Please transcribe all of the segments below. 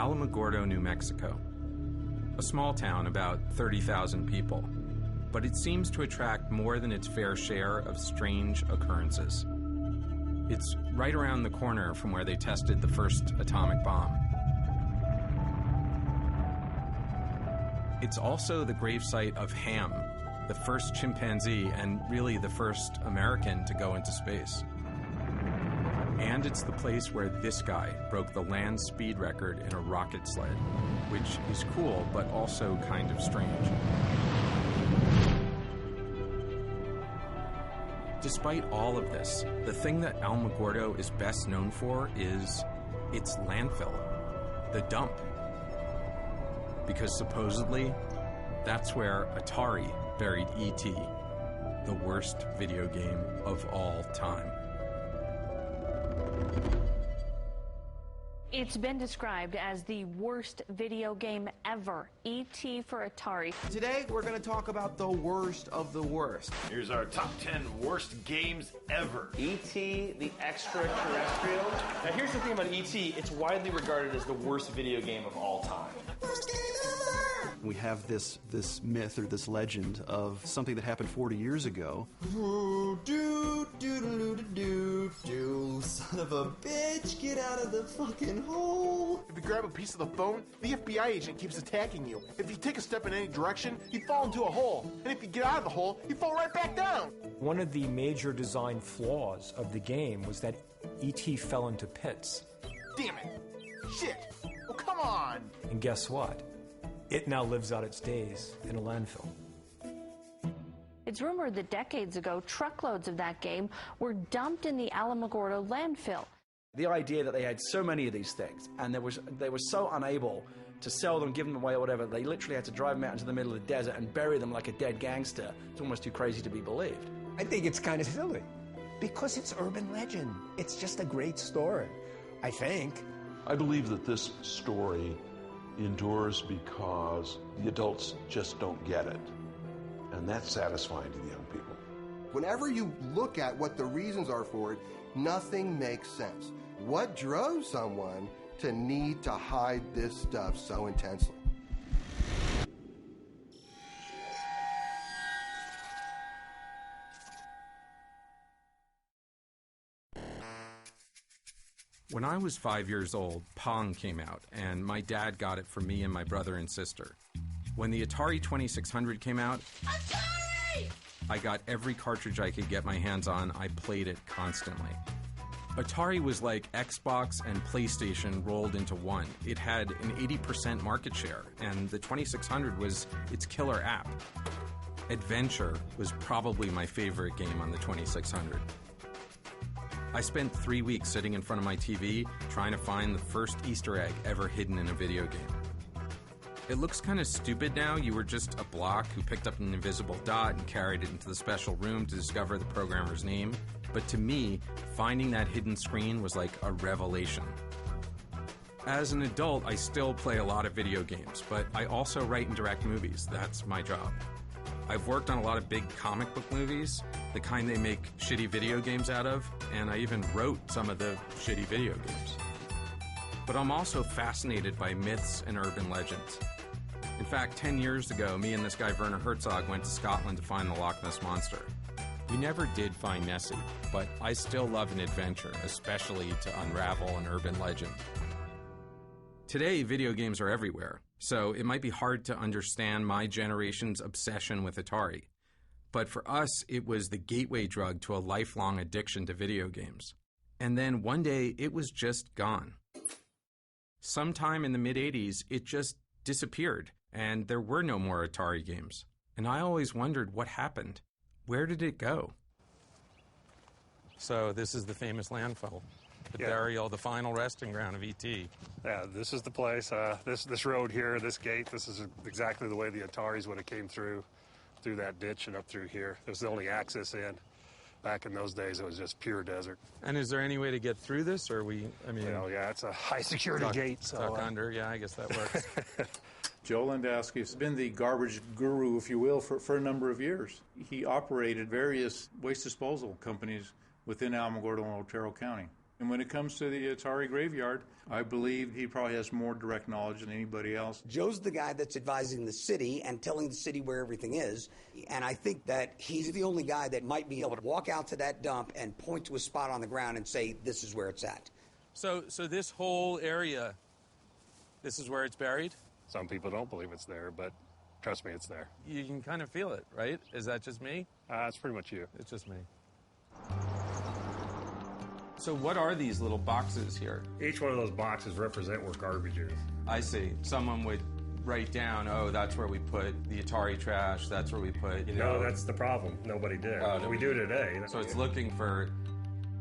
Alamogordo, New Mexico. A small town, about 30,000 people, but it seems to attract more than its fair share of strange occurrences. It's right around the corner from where they tested the first atomic bomb. It's also the gravesite of Ham, the first chimpanzee and really the first American to go into space. And it's the place where this guy broke the land speed record in a rocket sled, which is cool, but also kind of strange. Despite all of this, the thing that Alamogordo is best known for is its landfill, the dump. Because supposedly, that's where Atari buried E.T., the worst video game of all time. It's been described as the worst video game ever, E.T. for Atari. Today, we're going to talk about the worst of the worst. Here's our top 10 worst games ever. E.T. the Extraterrestrial. Now, here's the thing about E.T. It's widely regarded as the worst video game of all time. We have this myth or this legend of something that happened 40 years ago. Son of a bitch, get out of the fucking hole. If you grab a piece of the phone, the FBI agent keeps attacking you. If you take a step in any direction, you fall into a hole. And if you get out of the hole, you fall right back down. One of the major design flaws of the game was that E.T. fell into pits. Damn it. Shit. Well, come on. And guess what? It now lives out its days in a landfill. It's rumored that decades ago, truckloads of that game were dumped in the Alamogordo landfill. The idea that they had so many of these things, and they were so unable to sell them, give them away or whatever, they literally had to drive them out into the middle of the desert and bury them like a dead gangster. It's almost too crazy to be believed. I think it's kind of silly, because it's urban legend. It's just a great story, I think. I believe that this story endures because the adults just don't get it. And that's satisfying to the young people. Whenever you look at what the reasons are for it, nothing makes sense. What drove someone to need to hide this stuff so intensely? When I was 5 years old, Pong came out, and my dad got it for me and my brother and sister. When the Atari 2600 came out, Atari! I got every cartridge I could get my hands on. I played it constantly. Atari was like Xbox and PlayStation rolled into one. It had an 80% market share, and the 2600 was its killer app. Adventure was probably my favorite game on the 2600. I spent 3 weeks sitting in front of my TV trying to find the first Easter egg ever hidden in a video game. It looks kind of stupid now. You were just a block who picked up an invisible dot and carried it into the special room to discover the programmer's name. But to me, finding that hidden screen was like a revelation. As an adult, I still play a lot of video games, but I also write and direct movies. That's my job. I've worked on a lot of big comic book movies, the kind they make shitty video games out of, and I even wrote some of the shitty video games. But I'm also fascinated by myths and urban legends. In fact, 10 years ago, me and this guy Werner Herzog went to Scotland to find the Loch Ness Monster. We never did find Nessie, but I still love an adventure, especially to unravel an urban legend. Today, video games are everywhere, so it might be hard to understand my generation's obsession with Atari. But for us, it was the gateway drug to a lifelong addiction to video games. And then one day, it was just gone. Sometime in the mid-'80s, it just disappeared, and there were no more Atari games. And I always wondered what happened. Where did it go? So this is the famous landfill, the burial, the final resting ground of E.T. Yeah, this is the place. This road here, this gate, this is exactly the way the Ataris would have came through that ditch and up through here. It was the only access in. Back in those days, it was just pure desert. And is there any way to get through this, or yeah, it's a high-security gate. So, tuck under, yeah, I guess that works. Joe Landowski has been the garbage guru, if you will, for a number of years. He operated various waste disposal companies within Alamogordo and Otero County. And when it comes to the Atari graveyard, I believe he probably has more direct knowledge than anybody else. Joe's the guy that's advising the city and telling the city where everything is. And I think that he's the only guy that might be able to walk out to that dump and point to a spot on the ground and say, this is where it's at. So this whole area, this is where it's buried? Some people don't believe it's there, but trust me, it's there. You can kind of feel it, right? Is that just me? It's pretty much you. It's just me. So what are these little boxes here? Each one of those boxes represent where garbage is. I see. Someone would write down, oh, that's where we put the Atari trash, that's where we put, No, that's the problem. Nobody did. We do today. So it's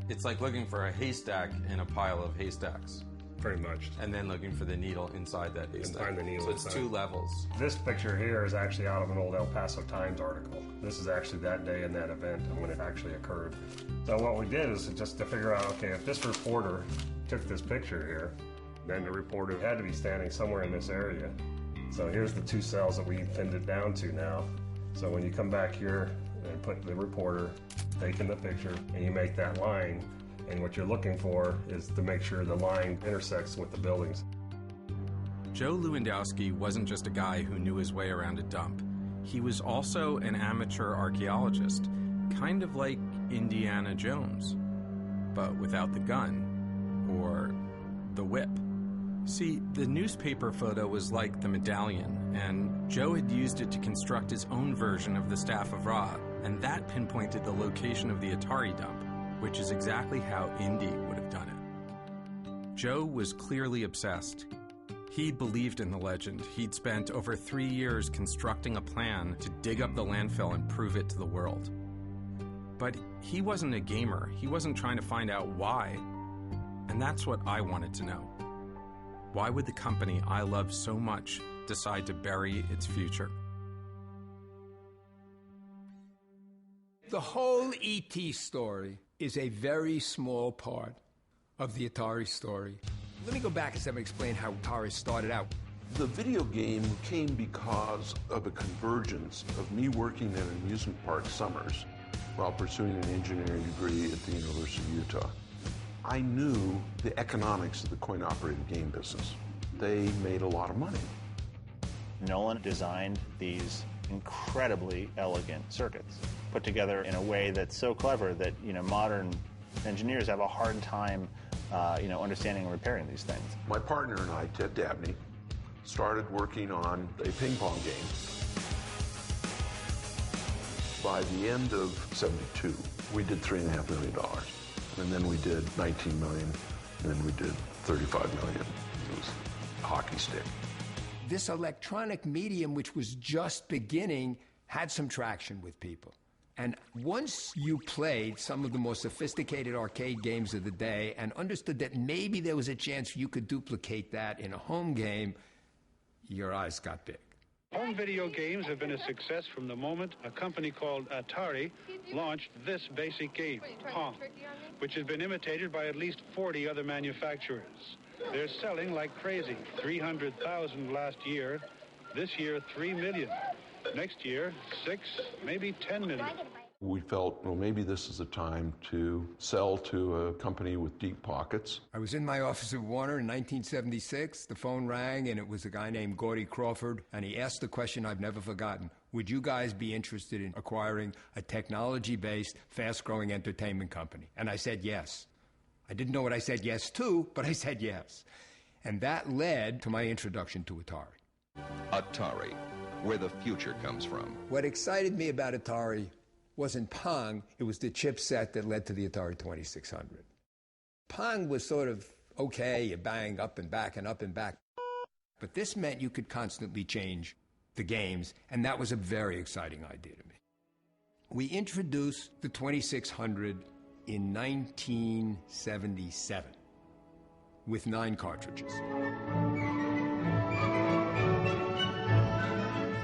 it's like looking for a haystack in a pile of haystacks. Pretty much. And then looking for the needle inside that haystack. Find the needle so it's inside. 2 levels. This picture here is actually out of an old El Paso Times article. This is actually that day in that event and when it actually occurred. So what we did is just to figure out, okay, if this reporter took this picture here, then the reporter had to be standing somewhere in this area. So here's the 2 cells that we pinned it down to now. So when you come back here and put the reporter, taking the picture, and you make that line, and what you're looking for is to make sure the line intersects with the buildings. Joe Lewandowski wasn't just a guy who knew his way around a dump. He was also an amateur archaeologist, kind of like Indiana Jones, but without the gun, or the whip. See, the newspaper photo was like the medallion, and Joe had used it to construct his own version of the Staff of Ra, and that pinpointed the location of the Atari dump, which is exactly how Indy would have done it. Joe was clearly obsessed. He believed in the legend. He'd spent over 3 years constructing a plan to dig up the landfill and prove it to the world. But he wasn't a gamer. He wasn't trying to find out why. And that's what I wanted to know. Why would the company I love so much decide to bury its future? The whole E.T. story is a very small part of the Atari story. Let me go back a second and explain how Atari started out. The video game came because of a convergence of me working at an amusement park summers while pursuing an engineering degree at the University of Utah. I knew the economics of the coin-operated game business. They made a lot of money. Nolan designed these incredibly elegant circuits, put together in a way that's so clever that modern engineers have a hard time understanding and repairing these things. My partner and I, Ted Dabney, started working on a ping pong game. By the end of '72, we did $3.5 million. And then we did 19 million, and then we did 35 million. It was a hockey stick. This electronic medium, which was just beginning, had some traction with people. And once you played some of the more sophisticated arcade games of the day and understood that maybe there was a chance you could duplicate that in a home game, your eyes got big. Home video games have been a success from the moment a company called Atari launched this basic game, Pong, which has been imitated by at least 40 other manufacturers. They're selling like crazy. 300,000 last year. This year, 3 million. Next year, 6, maybe 10 million. We felt, well, maybe this is a time to sell to a company with deep pockets. I was in my office at Warner in 1976. The phone rang, and it was a guy named Gordy Crawford, and he asked the question I've never forgotten. Would you guys be interested in acquiring a technology-based, fast-growing entertainment company? And I said yes. I didn't know what I said yes to, but I said yes. And that led to my introduction to Atari. Atari, where the future comes from. What excited me about Atari wasn't Pong, it was the chipset that led to the Atari 2600. Pong was sort of okay, you bang up and back and up and back. But this meant you could constantly change the games, and that was a very exciting idea to me. We introduced the 2600 in 1977 with 9 cartridges.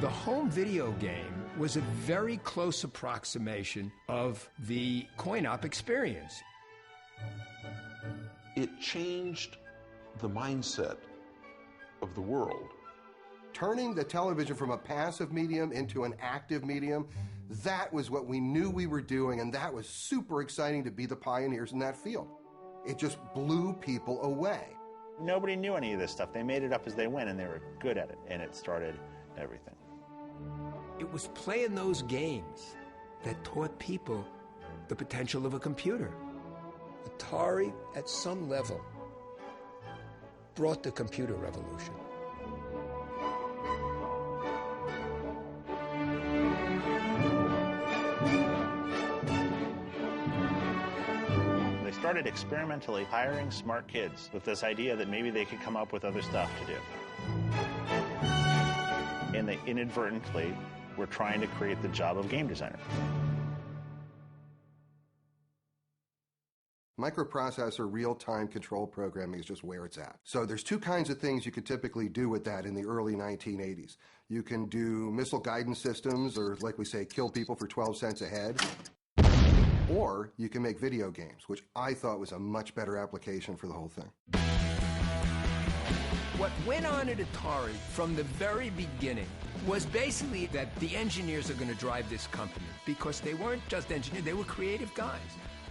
The home video game was a very close approximation of the coin-op experience. It changed the mindset of the world. Turning the television from a passive medium into an active medium, that was what we knew we were doing, and that was super exciting to be the pioneers in that field. It just blew people away. Nobody knew any of this stuff. They made it up as they went, and they were good at it, and it started everything. It was playing those games that taught people the potential of a computer. Atari, at some level, brought the computer revolution. They started experimentally hiring smart kids with this idea that maybe they could come up with other stuff to do. And they inadvertently were trying to create the job of game designer. Microprocessor real-time control programming is just where it's at. So there's two kinds of things you could typically do with that in the early 1980s. You can do missile guidance systems, or like we say, kill people for 12 cents a head. Or you can make video games, which I thought was a much better application for the whole thing. What went on at Atari from the very beginning was basically that the engineers are going to drive this company, because they weren't just engineers, they were creative guys.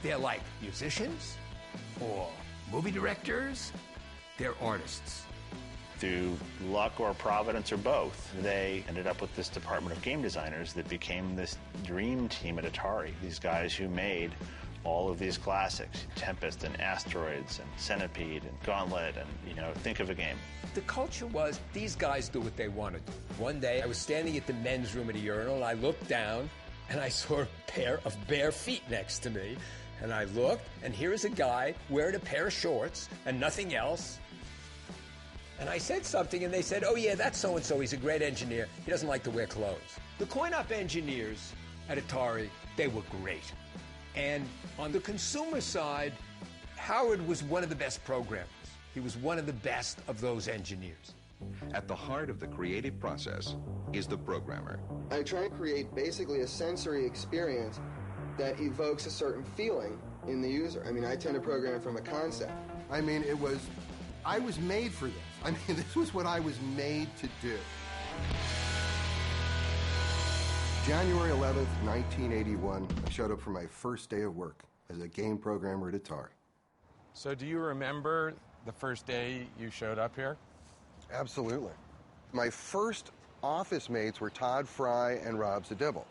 They're like musicians or movie directors. They're artists. Through luck or providence or both, they ended up with this department of game designers that became this dream team at Atari. These guys who made all of these classics, Tempest and Asteroids and Centipede and Gauntlet and, think of a game. The culture was these guys do what they want to do. One day I was standing at the men's room at a urinal, and I looked down and I saw a pair of bare feet next to me. And I looked, and here is a guy wearing a pair of shorts and nothing else. And I said something, and they said, oh yeah, that's so-and-so, he's a great engineer. He doesn't like to wear clothes. The coin-op engineers at Atari, they were great. And on the consumer side, Howard was one of the best programmers. He was one of the best of those engineers. At the heart of the creative process is the programmer. I try and create basically a sensory experience that evokes a certain feeling in the user. I mean, I tend to program from a concept. I mean, I was made for this. I mean, this was what I was made to do. January 11th, 1981, I showed up for my first day of work as a game programmer at Atari. So do you remember the first day you showed up here? Absolutely. My first office mates were Todd Fry and Rob Zadibble.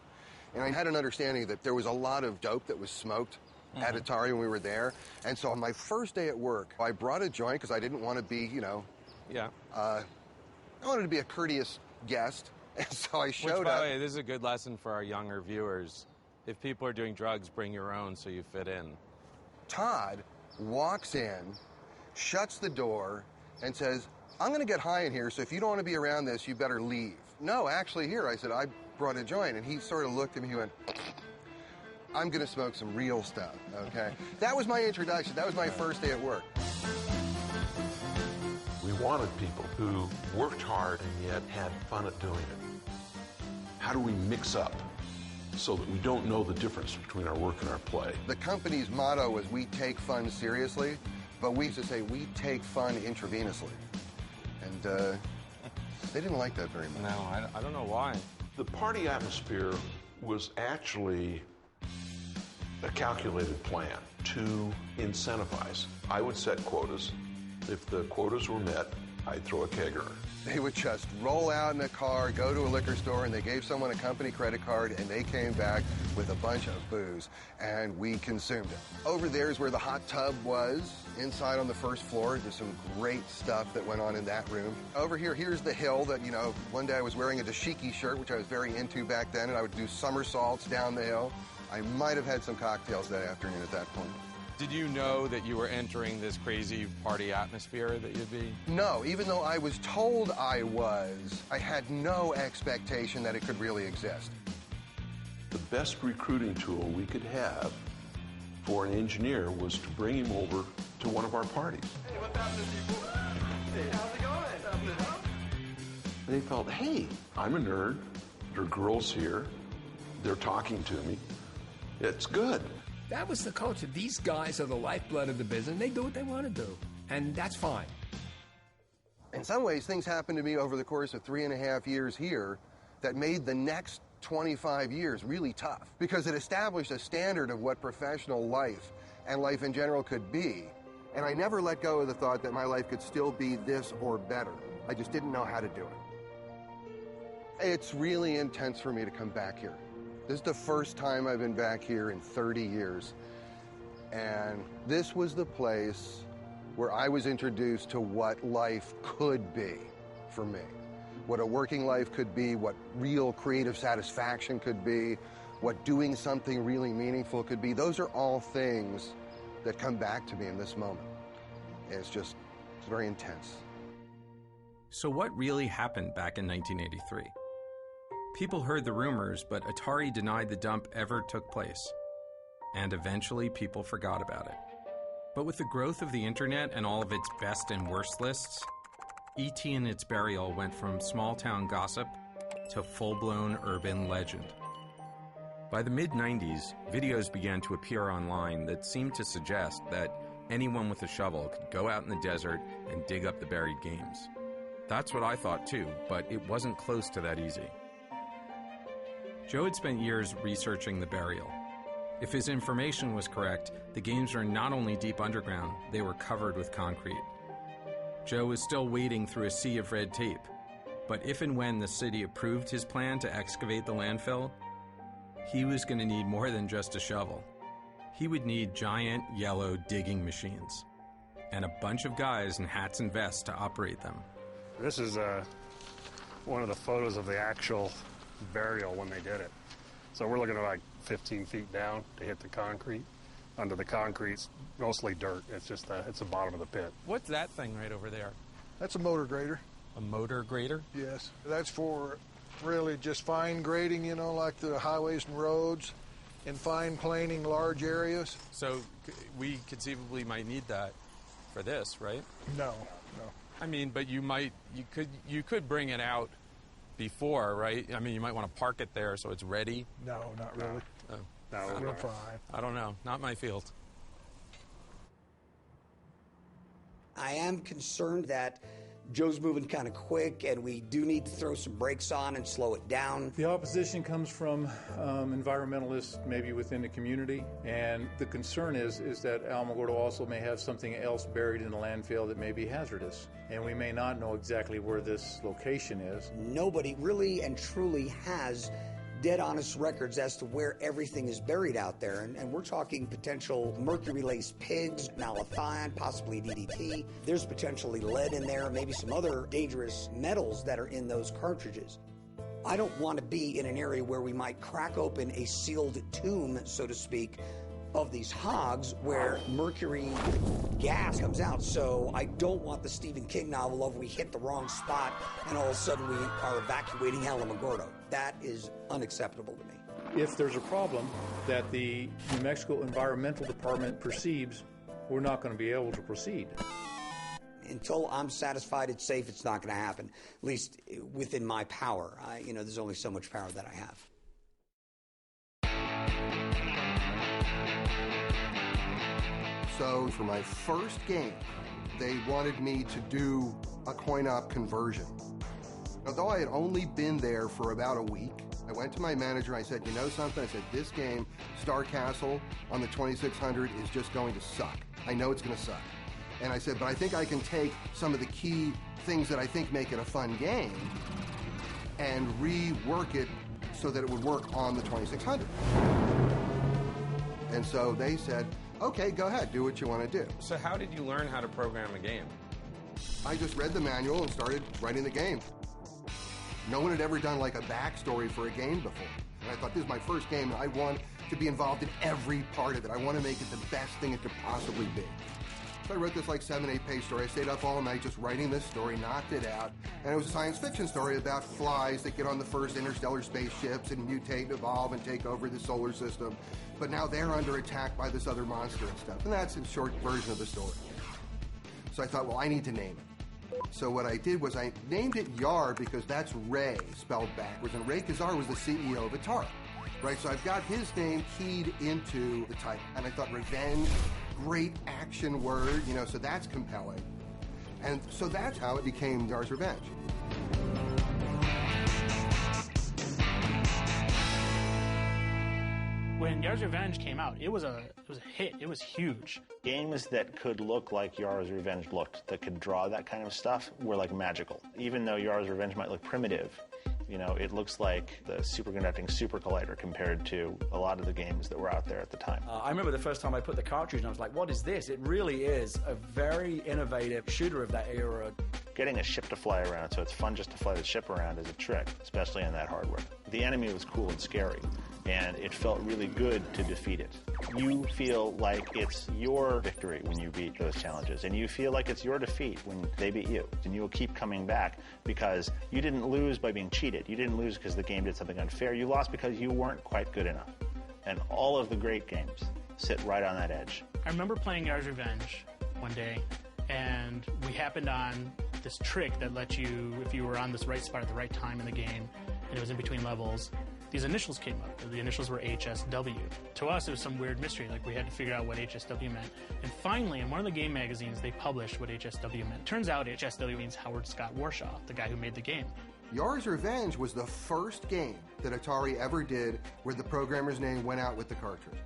And I had an understanding that there was a lot of dope that was smoked at Atari when we were there. And so on my first day at work, I brought a joint because I didn't want to be, Yeah. I wanted to be a courteous guest. And so I showed up. Which, by the way, this is a good lesson for our younger viewers. If people are doing drugs, bring your own so you fit in. Todd walks in, shuts the door, and says, I'm going to get high in here, so if you don't want to be around this, you better leave. No, actually here. I said, I brought a joint. And he sort of looked at me, he went, I'm going to smoke some real stuff, okay? That was my introduction. That was my first day at work. We wanted people who worked hard and yet had fun at doing it. How do we mix up so that we don't know the difference between our work and our play? The company's motto was, we take fun seriously, but we used to say, we take fun intravenously. And they didn't like that very much. No, I don't know why. The party atmosphere was actually a calculated plan to incentivize. I would set quotas. If the quotas were met, I'd throw a kegger. They would just roll out in a car, go to a liquor store, and they gave someone a company credit card, and they came back with a bunch of booze, and we consumed it. Over there is where the hot tub was, inside on the first floor. There's some great stuff that went on in that room. Over here, here's the hill that, one day I was wearing a dashiki shirt, which I was very into back then, and I would do somersaults down the hill. I might have had some cocktails that afternoon at that point. Did you know that you were entering this crazy party atmosphere that you'd be? No, even though I was told I was, I had no expectation that it could really exist. The best recruiting tool we could have for an engineer was to bring him over to one of our parties. Hey, what's happening, people? Hey, how's it going? What's happening? They felt, hey, I'm a nerd. There are girls here. They're talking to me. It's good. That was the culture. These guys are the lifeblood of the business. They do what they want to do, and that's fine. In some ways, things happened to me over the course of 3.5 years here that made the next 25 years really tough, because it established a standard of what professional life and life in general could be And I never let go of the thought that my life could still be this or better. I just didn't know how to do it. It's really intense for me to come back here. This is the first time I've been back here in 30 years. And this was the place where I was introduced to what life could be for me. What a working life could be, what real creative satisfaction could be, what doing something really meaningful could be. Those are all things that come back to me in this moment. It's very intense. So what really happened back in 1983? People heard the rumors, but Atari denied the dump ever took place. And eventually people forgot about it. But with the growth of the internet and all of its best and worst lists, E.T. and its burial went from small-town gossip to full-blown urban legend. By the mid-90s, videos began to appear online that seemed to suggest that anyone with a shovel could go out in the desert and dig up the buried games. That's what I thought too, but it wasn't close to that easy. Joe had spent years researching the burial. If his information was correct, the games were not only deep underground, they were covered with concrete. Joe was still wading through a sea of red tape, but if and when the city approved his plan to excavate the landfill, he was going to need more than just a shovel. He would need giant yellow digging machines and a bunch of guys in hats and vests to operate them. This is one of the photos of the actual burial when they did it. So we're looking at like 15 feet down to hit the concrete. Under the concrete's mostly dirt. It's just it's the bottom of the pit. What's that thing right over there? That's a motor grader. A motor grader? Yes. That's for really just fine grading, you know, like the highways and roads, and fine planing large areas. So we conceivably might need that for this, right? No. I mean, but you could bring it out before, right? I mean, you might want to park it there so it's ready. No, not really. Oh. No, we're fine. I don't know. Not my field. I am concerned that Joe's moving kind of quick, and we do need to throw some brakes on and slow it down. The opposition comes from environmentalists, maybe within the community, and the concern is that Alamogordo also may have something else buried in the landfill that may be hazardous, and we may not know exactly where this location is. Nobody really and truly has dead honest records as to where everything is buried out there, and we're talking potential mercury-laced pigs, malathion, possibly DDT. There's potentially lead in there, maybe some other dangerous metals that are in those cartridges. I don't want to be in an area where we might crack open a sealed tomb, so to speak, of these hogs where mercury gas comes out. So I don't want the Stephen King novel of we hit the wrong spot and all of a sudden we are evacuating Alamogordo. That is unacceptable to me. If there's a problem that the New Mexico Environmental Department perceives, we're not going to be able to proceed. Until I'm satisfied it's safe, it's not going to happen, at least within my power. There's only so much power that I have. So for my first game, they wanted me to do a coin-op conversion. Although I had only been there for about a week, I went to my manager and I said, you know something? I said, this game, Star Castle on the 2600, is just going to suck. I know it's going to suck. And I said, but I think I can take some of the key things that I think make it a fun game and rework it so that it would work on the 2600. And so they said, okay, go ahead, do what you want to do. So how did you learn how to program a game? I just read the manual and started writing the game. No one had ever done like a backstory for a game before. And I thought, this is my first game, and I want to be involved in every part of it. I want to make it the best thing it could possibly be. So I wrote this like 7-8 page story. I stayed up all night just writing this story, knocked it out. And it was a science fiction story about flies that get on the first interstellar spaceships and mutate, evolve, and take over the solar system. But now they're under attack by this other monster and stuff. And that's a short version of the story. So I thought, well, I need to name it. So what I did was I named it Yar because that's Ray spelled backwards. And Ray Kazar was the CEO of Atari. Right, so I've got his name keyed into the title. And I thought revenge, great action word, so that's compelling. And so that's how it became Yar's Revenge. When Yars' Revenge came out, it was a hit. It was huge. Games that could look like Yars' Revenge looked, that could draw that kind of stuff, were like magical. Even though Yars' Revenge might look primitive, you know, it looks like the superconducting super collider compared to a lot of the games that were out there at the time. I remember the first time I put the cartridge and I was like, what is this? It really is a very innovative shooter of that era. Getting a ship to fly around so it's fun just to fly the ship around is a trick, especially in that hardware. The enemy was cool and scary, and it felt really good to defeat it. You feel like it's your victory when you beat those challenges, and you feel like it's your defeat when they beat you. And you will keep coming back because you didn't lose by being cheated. You didn't lose because the game did something unfair. You lost because you weren't quite good enough. And all of the great games sit right on that edge. I remember playing Yars' Revenge one day, and we happened on this trick that let you, if you were on this right spot at the right time in the game, and it was in between levels, these initials came up. The initials were HSW. To us, it was some weird mystery, like we had to figure out what HSW meant. And finally, in one of the game magazines, they published what HSW meant. Turns out HSW means Howard Scott Warshaw, the guy who made the game. Yars' Revenge was the first game that Atari ever did where the programmer's name went out with the cartridge.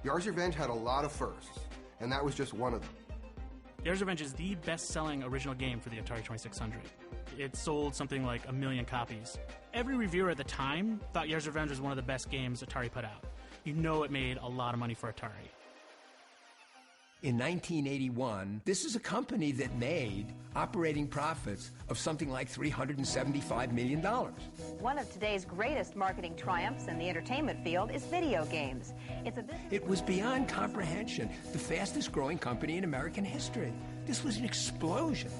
Yars' Revenge had a lot of firsts, and that was just one of them. Yars' Revenge is the best-selling original game for the Atari 2600. It sold something like 1 million copies. Every reviewer at the time thought Yars' Revenge was one of the best games Atari put out. You know it made a lot of money for Atari. In 1981, this is a company that made operating profits of something like $375 million. One of today's greatest marketing triumphs in the entertainment field is video games. It was beyond comprehension, the fastest growing company in American history. This was an explosion.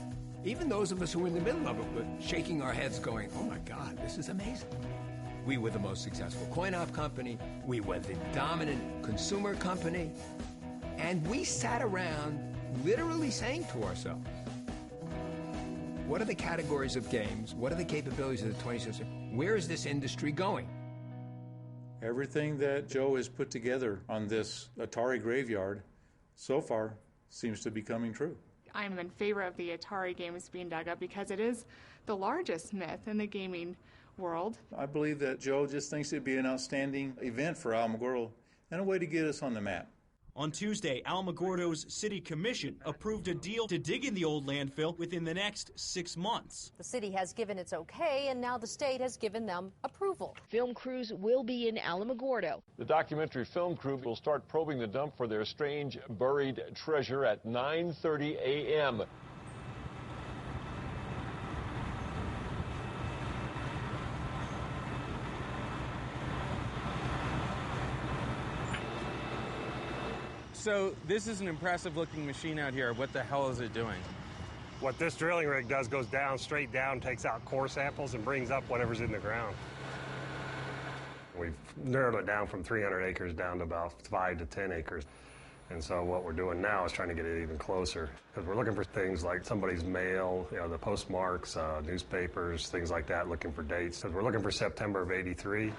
Even those of us who were in the middle of it were shaking our heads going, oh my God, this is amazing. We were the most successful coin-op company. We were the dominant consumer company. And we sat around literally saying to ourselves, what are the categories of games? What are the capabilities of the 20th century? Where is this industry going? Everything that Joe has put together on this Atari graveyard so far seems to be coming true. I'm in favor of the Atari games being dug up because it is the largest myth in the gaming world. I believe that Joe just thinks it'd be an outstanding event for Alamogordo and a way to get us on the map. On Tuesday, Alamogordo's City Commission approved a deal to dig in the old landfill within the next 6 months. The city has given its okay, and now the state has given them approval. Film crews will be in Alamogordo. The documentary film crew will start probing the dump for their strange buried treasure at 9:30 a.m. So this is an impressive looking machine out here. What the hell is it doing? What this drilling rig does goes down, straight down, takes out core samples and brings up whatever's in the ground. We've narrowed it down from 300 acres down to about 5 to 10 acres. And so what we're doing now is trying to get it even closer. Because we're looking for things like somebody's mail, you know, the postmarks, newspapers, things like that, looking for dates. Because we're looking for September of '83.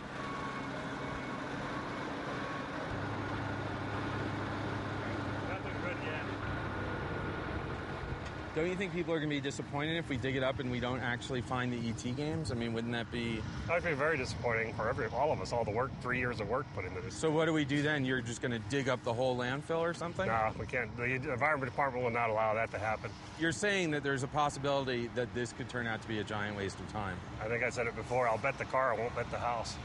Don't you think people are going to be disappointed if we dig it up and we don't actually find the ET games? I mean, wouldn't that be... That'd be very disappointing for all of us, all the work, 3 years of work put into this. So what do we do then? You're just going to dig up the whole landfill or something? No, we can't. The Environment Department will not allow that to happen. You're saying that there's a possibility that this could turn out to be a giant waste of time. I think I said it before. I'll bet the car, I won't bet the house.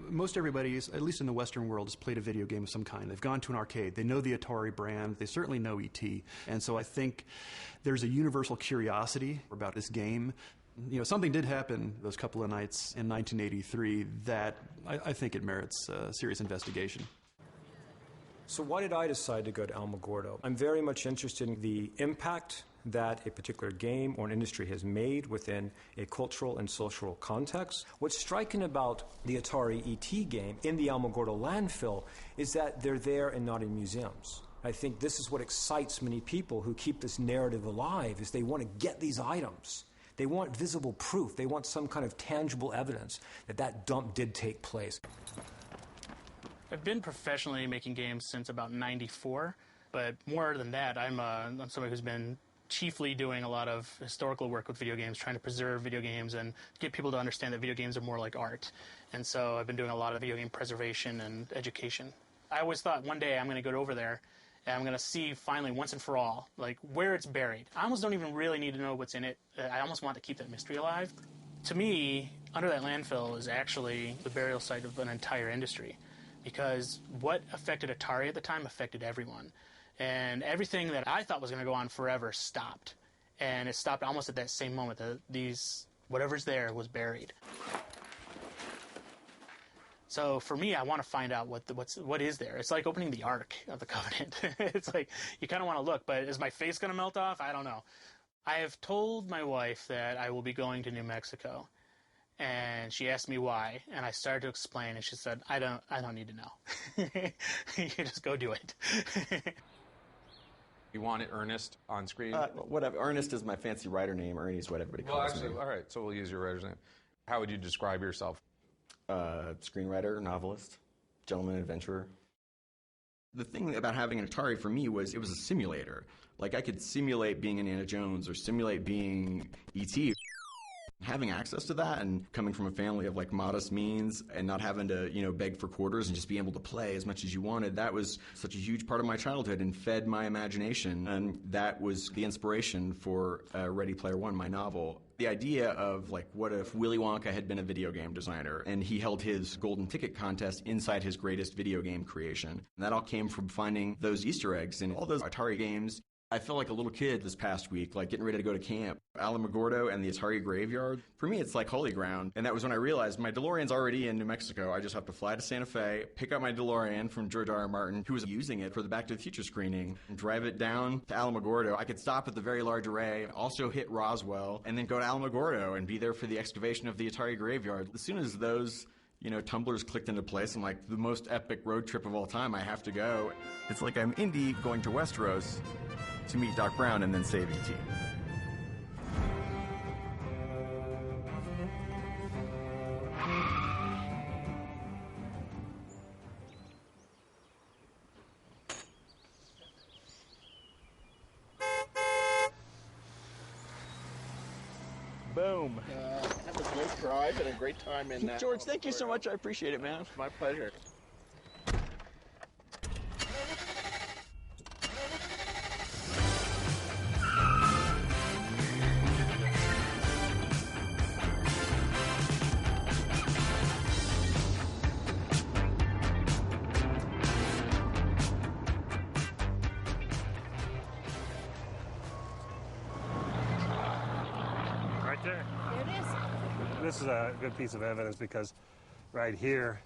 Most everybody, at least in the Western world, has played a video game of some kind. They've gone to an arcade. They know the Atari brand. They certainly know E.T. And so I think there's a universal curiosity about this game. You know, something did happen those couple of nights in 1983 that I think it merits serious investigation. So why did I decide to go to Alamogordo? I'm very much interested in the impact that a particular game or an industry has made within a cultural and social context. What's striking about the Atari ET game in the Alamogordo landfill is that they're there and not in museums. I think this is what excites many people who keep this narrative alive, is they want to get these items. They want visible proof. They want some kind of tangible evidence that that dump did take place. I've been professionally making games since about '94, but more than that, I'm somebody who's been chiefly doing a lot of historical work with video games, trying to preserve video games and get people to understand that video games are more like art. And so I've been doing a lot of video game preservation and education. I always thought one day I'm going to go over there and I'm going to see finally, once and for all, like where it's buried. I almost don't even really need to know what's in it. I almost want to keep that mystery alive. To me, under that landfill is actually the burial site of an entire industry, because what affected Atari at the time affected everyone. And everything that I thought was going to go on forever stopped. And it stopped almost at that same moment. Whatever's there was buried. So for me, I want to find out what is there. It's like opening the Ark of the Covenant. It's like you kind of want to look, but is my face going to melt off? I don't know. I have told my wife that I will be going to New Mexico, and she asked me why, and I started to explain, and she said, "I don't need to know. You just go do it." You wanted Ernest on screen? Whatever. Ernest is my fancy writer name. Ernie is what everybody calls me. All right, so we'll use your writer's name. How would you describe yourself? Screenwriter, novelist, gentleman adventurer. The thing about having an Atari for me was it was a simulator. Like I could simulate being Indiana Jones or simulate being E.T. Having access to that and coming from a family of like modest means and not having to, beg for quarters and just being able to play as much as you wanted, that was such a huge part of my childhood and fed my imagination. And that was the inspiration for Ready Player One, my novel. The idea of like, what if Willy Wonka had been a video game designer and he held his golden ticket contest inside his greatest video game creation. And that all came from finding those Easter eggs in all those Atari games. I felt like a little kid this past week, like getting ready to go to camp. Alamogordo and the Atari graveyard, for me it's like holy ground. And that was when I realized my DeLorean's already in New Mexico. I just have to fly to Santa Fe, pick up my DeLorean from George R.R. Martin, who was using it for the Back to the Future screening, and drive it down to Alamogordo. I could stop at the Very Large Array, also hit Roswell, and then go to Alamogordo and be there for the excavation of the Atari graveyard. As soon as those tumblers clicked into place. I'm like, the most epic road trip of all time, I have to go. It's like I'm Indy going to Westeros to meet Doc Brown and then save E.T. Boom. Have a great drive and a great time in George, thank you so much. I appreciate it, man. My pleasure. This is a good piece of evidence because right here...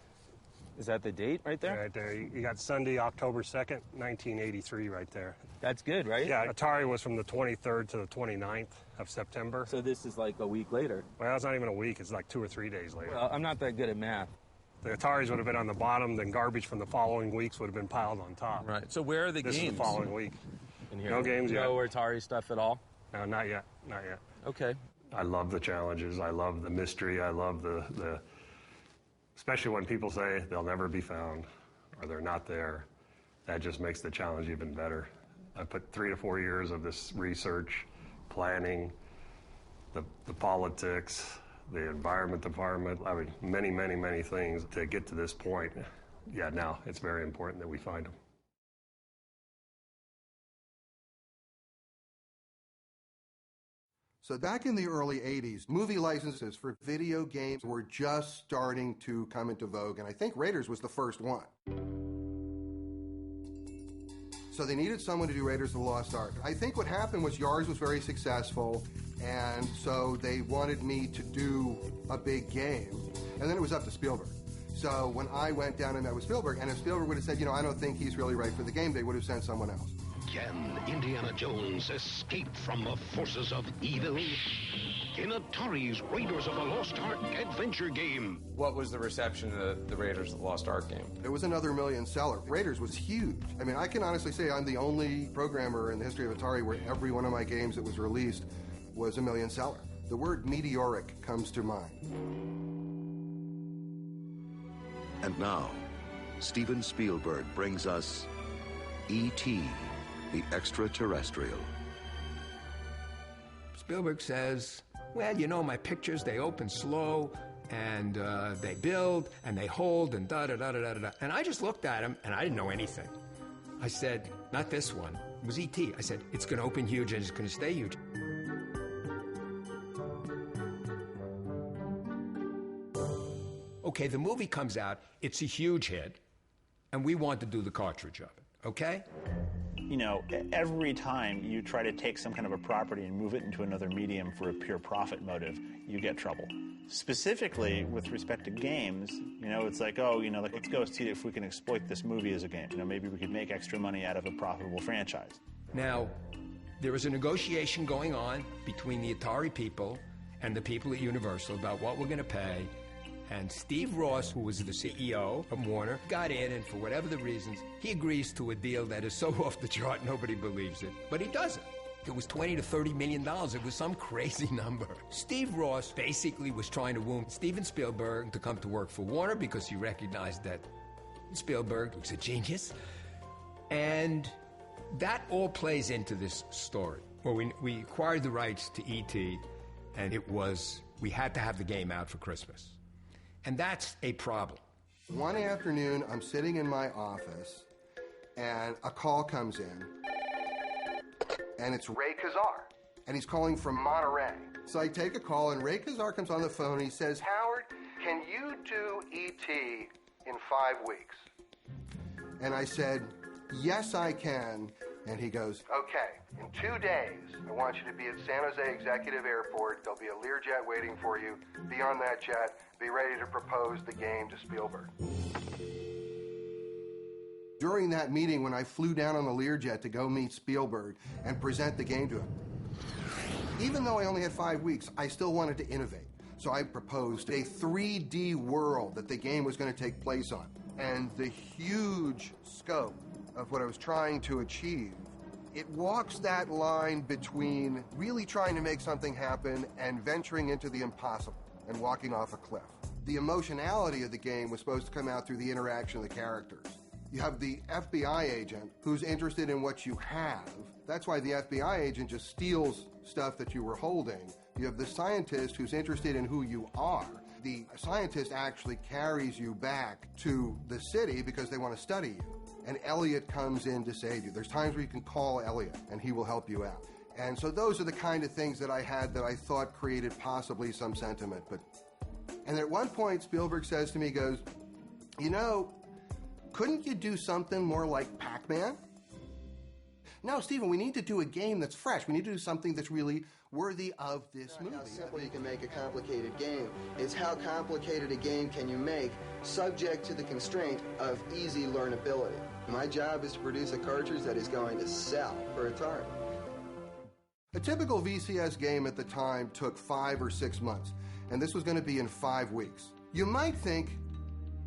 Is that the date right there? Right there. You got Sunday, October 2nd, 1983 right there. That's good, right? Yeah, Atari was from the 23rd to the 29th of September. So this is like a week later. Well, it's not even a week. It's like 2 or 3 days later. Well, I'm not that good at math. The Ataris would have been on the bottom, then garbage from the following weeks would have been piled on top. Right. So where are the games? This is the following week. In here. No games yet. No Atari stuff at all? No, not yet. Not yet. Okay. I love the challenges. I love the mystery. I love the especially when people say they'll never be found or they're not there. That just makes the challenge even better. I put 3 to 4 years of this research, planning, the politics, the environment department. I mean, many, many, many things to get to this point. Yeah, now it's very important that we find them. So back in the early 80s, movie licenses for video games were just starting to come into vogue, and I think Raiders was the first one. So they needed someone to do Raiders of the Lost Ark. I think what happened was Yars was very successful, and so they wanted me to do a big game, and then it was up to Spielberg. So when I went down and met with Spielberg, and if Spielberg would have said, I don't think he's really right for the game, they would have sent someone else. Can Indiana Jones escape from the forces of evil? In Atari's Raiders of the Lost Ark adventure game. What was the reception of the Raiders of the Lost Ark game? It was another million seller. Raiders was huge. I mean, I can honestly say I'm the only programmer in the history of Atari where every one of my games that was released was a million seller. The word meteoric comes to mind. And now, Steven Spielberg brings us E.T., the Extraterrestrial. Spielberg says, well, you know, my pictures, they open slow, and they build, and they hold, and da-da-da-da-da-da. And I just looked at him, and I didn't know anything. I said, not this one. It was E.T. I said, it's going to open huge, and it's going to stay huge. Okay, the movie comes out, it's a huge hit, and we want to do the cartridge of it, okay? You know, every time you try to take some kind of a property and move it into another medium for a pure profit motive, you get trouble. Specifically, with respect to games, you know, it's like, oh, you know, like, let's go see if we can exploit this movie as a game. You know, maybe we could make extra money out of a profitable franchise. Now, there was a negotiation going on between the Atari people and the people at Universal about what we're going to pay. And Steve Ross, who was the CEO of Warner, got in, and for whatever the reasons, he agrees to a deal that is so off the chart nobody believes it. But he doesn't. It was $20 to $30 million. It was some crazy number. Steve Ross basically was trying to woo Steven Spielberg to come to work for Warner because he recognized that Spielberg was a genius. And that all plays into this story. Well, we acquired the rights to E.T., and we had to have the game out for Christmas. And that's a problem. One afternoon, I'm sitting in my office, and a call comes in, and it's Ray Kazar, and he's calling from Monterey. So I take a call, and Ray Kazar comes on the phone, and he says, Howard, can you do E.T. in 5 weeks? And I said, yes, I can. And he goes, okay, in 2 days, I want you to be at San Jose Executive Airport. There'll be a Learjet waiting for you. Be on that jet. Be ready to propose the game to Spielberg. During that meeting, when I flew down on the Learjet to go meet Spielberg and present the game to him, even though I only had 5 weeks, I still wanted to innovate. So I proposed a 3D world that the game was going to take place on. And the huge scope of what I was trying to achieve, it walks that line between really trying to make something happen and venturing into the impossible and walking off a cliff. The emotionality of the game was supposed to come out through the interaction of the characters. You have the FBI agent who's interested in what you have. That's why the FBI agent just steals stuff that you were holding. You have the scientist who's interested in who you are. The scientist actually carries you back to the city because they want to study you. And Elliot comes in to save you. There's times where you can call Elliot, and he will help you out. And so those are the kind of things that I had that I thought created possibly some sentiment. And at one point, Spielberg says to me, he goes, you know, couldn't you do something more like Pac-Man? No, Stephen, we need to do a game that's fresh. We need to do something that's really worthy of this movie. How simple you can make a complicated game. It's how complicated a game can you make subject to the constraint of easy learnability. My job is to produce a cartridge that is going to sell for Atari. A typical VCS game at the time took 5 or 6 months, and this was going to be in 5 weeks. You might think,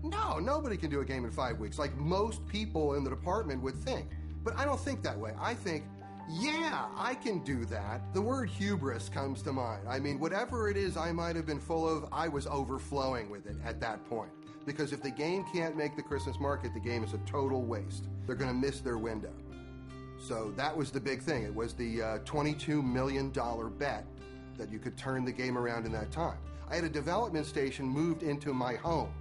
no, nobody can do a game in 5 weeks, like most people in the department would think. But I don't think that way. I think, yeah, I can do that. The word hubris comes to mind. I mean, whatever it is I might have been full of, I was overflowing with it at that point. Because if the game can't make the Christmas market, the game is a total waste. They're going to miss their window. So that was the big thing. It was the $22 million bet that you could turn the game around in that time. I had a development station moved into my home,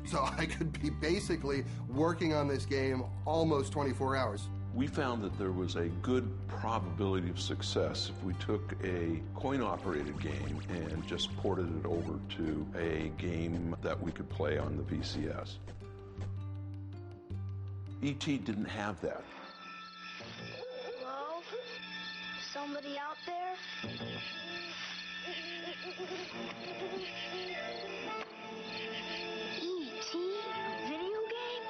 so I could be basically working on this game almost 24 hours. We found that there was a good probability of success if we took a coin-operated game and just ported it over to a game that we could play on the VCS. E.T. didn't have that. Hello? Somebody out there? E.T.? Video game?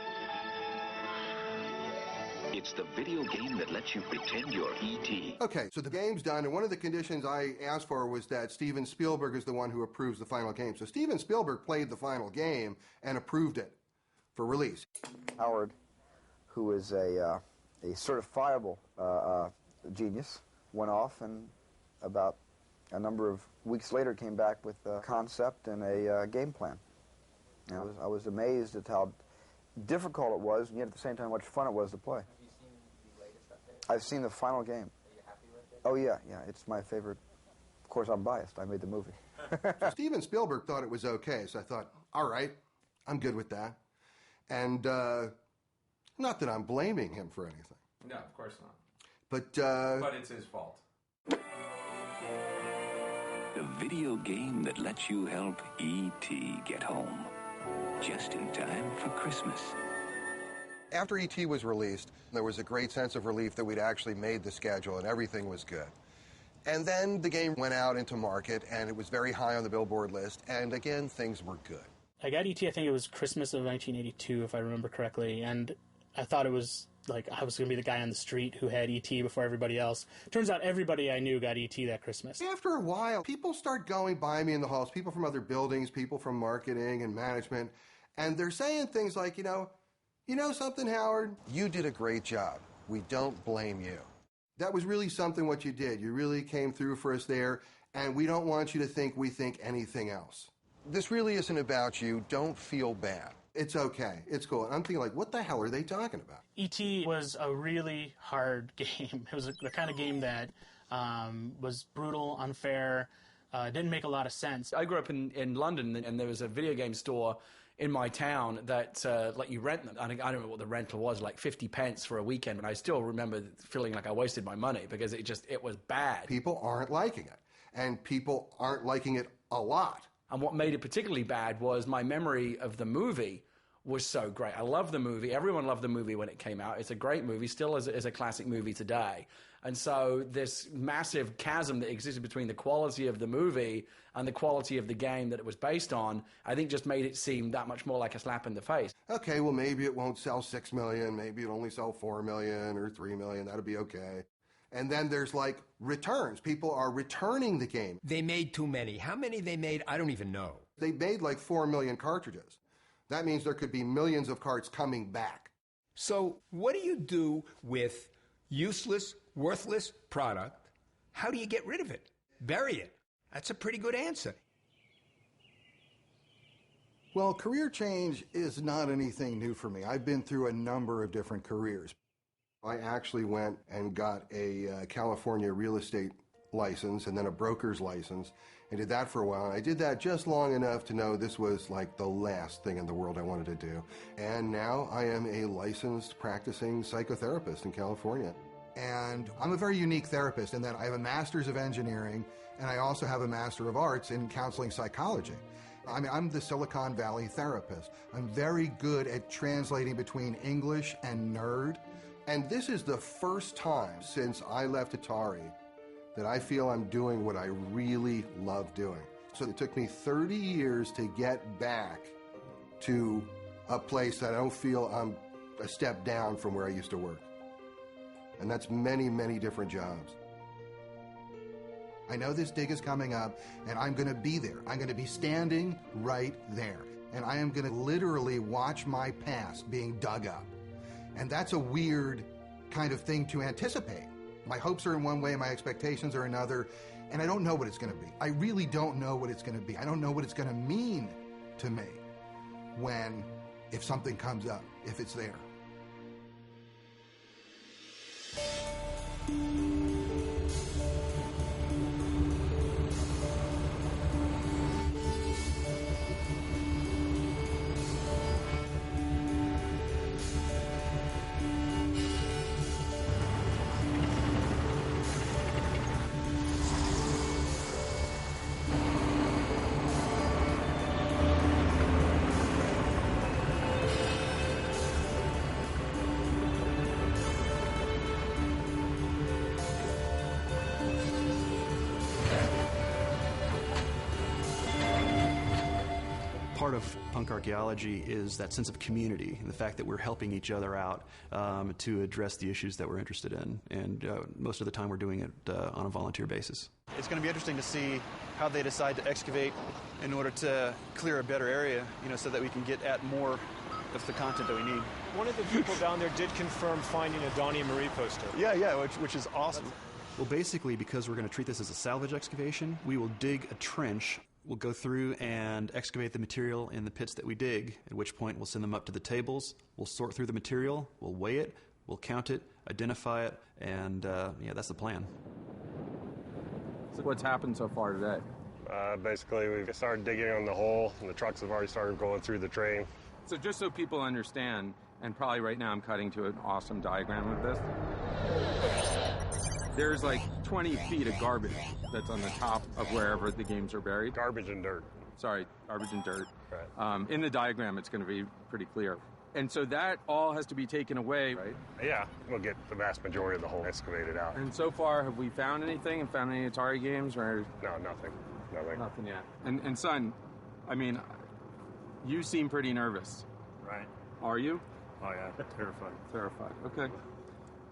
It's the video game that lets you pretend you're E.T. Okay, so the game's done, and one of the conditions I asked for was that Steven Spielberg is the one who approves the final game. So Steven Spielberg played the final game and approved it for release. Howard, who is a certifiable genius, went off and about a number of weeks later came back with a concept and a game plan. And I was amazed at how difficult it was, and yet at the same time how much fun it was to play. Have you seen the latest update? I've seen the final game. Are you happy with it? Oh yeah, it's my favorite, course, I'm biased. I made the movie. So Steven Spielberg thought it was okay, so I thought, all right, I'm good with that. And not that I'm blaming him for anything. No, of course not. But it's his fault. The video game that lets you help E.T. get home. Just in time for Christmas. After E.T. was released, there was a great sense of relief that we'd actually made the schedule and everything was good. And then the game went out into market, and it was very high on the Billboard list, and again, things were good. I got E.T., I think it was Christmas of 1982, if I remember correctly, and I thought it was like I was going to be the guy on the street who had E.T. before everybody else. Turns out everybody I knew got E.T. that Christmas. After a while, people start going by me in the halls, people from other buildings, people from marketing and management, and they're saying things like, you know something, Howard? You did a great job. We don't blame you. That was really something what you did. You really came through for us there, and we don't want you to think we think anything else. This really isn't about you. Don't feel bad. It's okay. It's cool. And I'm thinking, like, what the hell are they talking about? E.T. was a really hard game. It was the kind of game that was brutal, unfair, didn't make a lot of sense. I grew up in London, and there was a video game store in my town that let you rent them. I don't remember what the rental was, like 50 pence for a weekend, and I still remember feeling like I wasted my money because it was bad. People aren't liking it, and people aren't liking it a lot. And what made it particularly bad was my memory of the movie was so great. I love the movie. Everyone loved the movie when it came out. It's a great movie, still is a classic movie today. And so this massive chasm that existed between the quality of the movie and the quality of the game that it was based on, I think just made it seem that much more like a slap in the face. Okay, well, maybe it won't sell 6 million. Maybe it'll only sell 4 million or 3 million. That'll be okay. And then there's, like, returns. People are returning the game. They made too many. How many they made, I don't even know. They made, like, 4 million cartridges. That means there could be millions of carts coming back. So what do you do with useless, worthless product? How do you get rid of it? Bury it. That's a pretty good answer. Well, career change is not anything new for me. I've been through a number of different careers. I actually went and got a California real estate license and then a broker's license and did that for a while. And I did that just long enough to know this was like the last thing in the world I wanted to do. And now I am a licensed practicing psychotherapist in California. And I'm a very unique therapist in that I have a master's of engineering and I also have a master of arts in counseling psychology. I mean, I'm the Silicon Valley therapist. I'm very good at translating between English and nerd. And this is the first time since I left Atari that I feel I'm doing what I really love doing. So it took me 30 years to get back to a place that I don't feel I'm a step down from where I used to work. And that's many, many different jobs. I know this dig is coming up, and I'm going to be there. I'm going to be standing right there. And I am going to literally watch my past being dug up. And that's a weird kind of thing to anticipate. My hopes are in one way, my expectations are another, and I don't know what it's going to be. I really don't know what it's going to be. I don't know what it's going to mean to me if something comes up, if it's there. Part of punk archaeology is that sense of community and the fact that we're helping each other out to address the issues that we're interested in. And most of the time we're doing it on a volunteer basis. It's going to be interesting to see how they decide to excavate in order to clear a better area, so that we can get at more of the content that we need. One of the people down there did confirm finding a Donnie and Marie poster. Yeah, which is awesome. Well, basically, because we're going to treat this as a salvage excavation, we will dig a trench. We'll go through and excavate the material in the pits that we dig, at which point we'll send them up to the tables. We'll sort through the material, we'll weigh it, we'll count it, identify it, and that's the plan. So what's happened so far today? Basically, we've started digging on the hole, and the trucks have already started going through the train. So just so people understand, and probably right now I'm cutting to an awesome diagram of this. There's like 20 feet of garbage that's on the top of wherever the games are buried. Garbage and dirt. Sorry, garbage and dirt. Right. In the diagram, it's going to be pretty clear. And so that all has to be taken away, right? Yeah, we'll get the vast majority of the hole excavated out. And so far, have we found anything and found any Atari games? Or No, nothing. Nothing yet. And son, I mean, you seem pretty nervous. Right. Are you? Oh, yeah. Terrified. Terrified. Okay.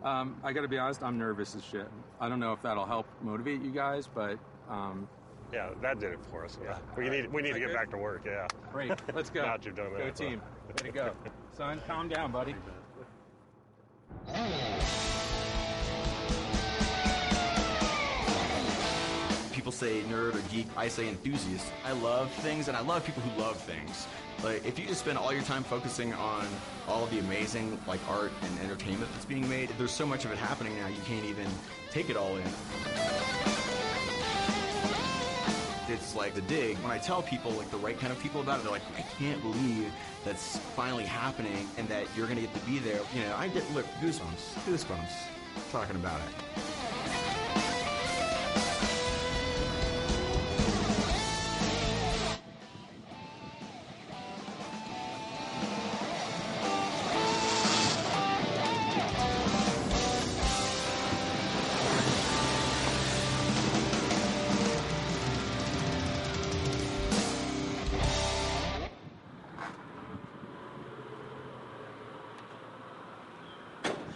I got to be honest, I'm nervous as shit. I don't know if that'll help motivate you guys, but... yeah, that did it for us. Yeah. We need to get back to work, yeah. Great. Let's go. Now that you've done that. Go team. Way to go. Son, calm down, buddy. People say nerd or geek, I say enthusiast. I love things, and I love people who love things. Like, if you just spend all your time focusing on all of the amazing, like, art and entertainment that's being made, there's so much of it happening now, you can't even take it all in. It's like The Dig. When I tell people, like, the right kind of people about it, they're like, I can't believe that's finally happening and that you're going to get to be there. You know, I get, look, goosebumps talking about it.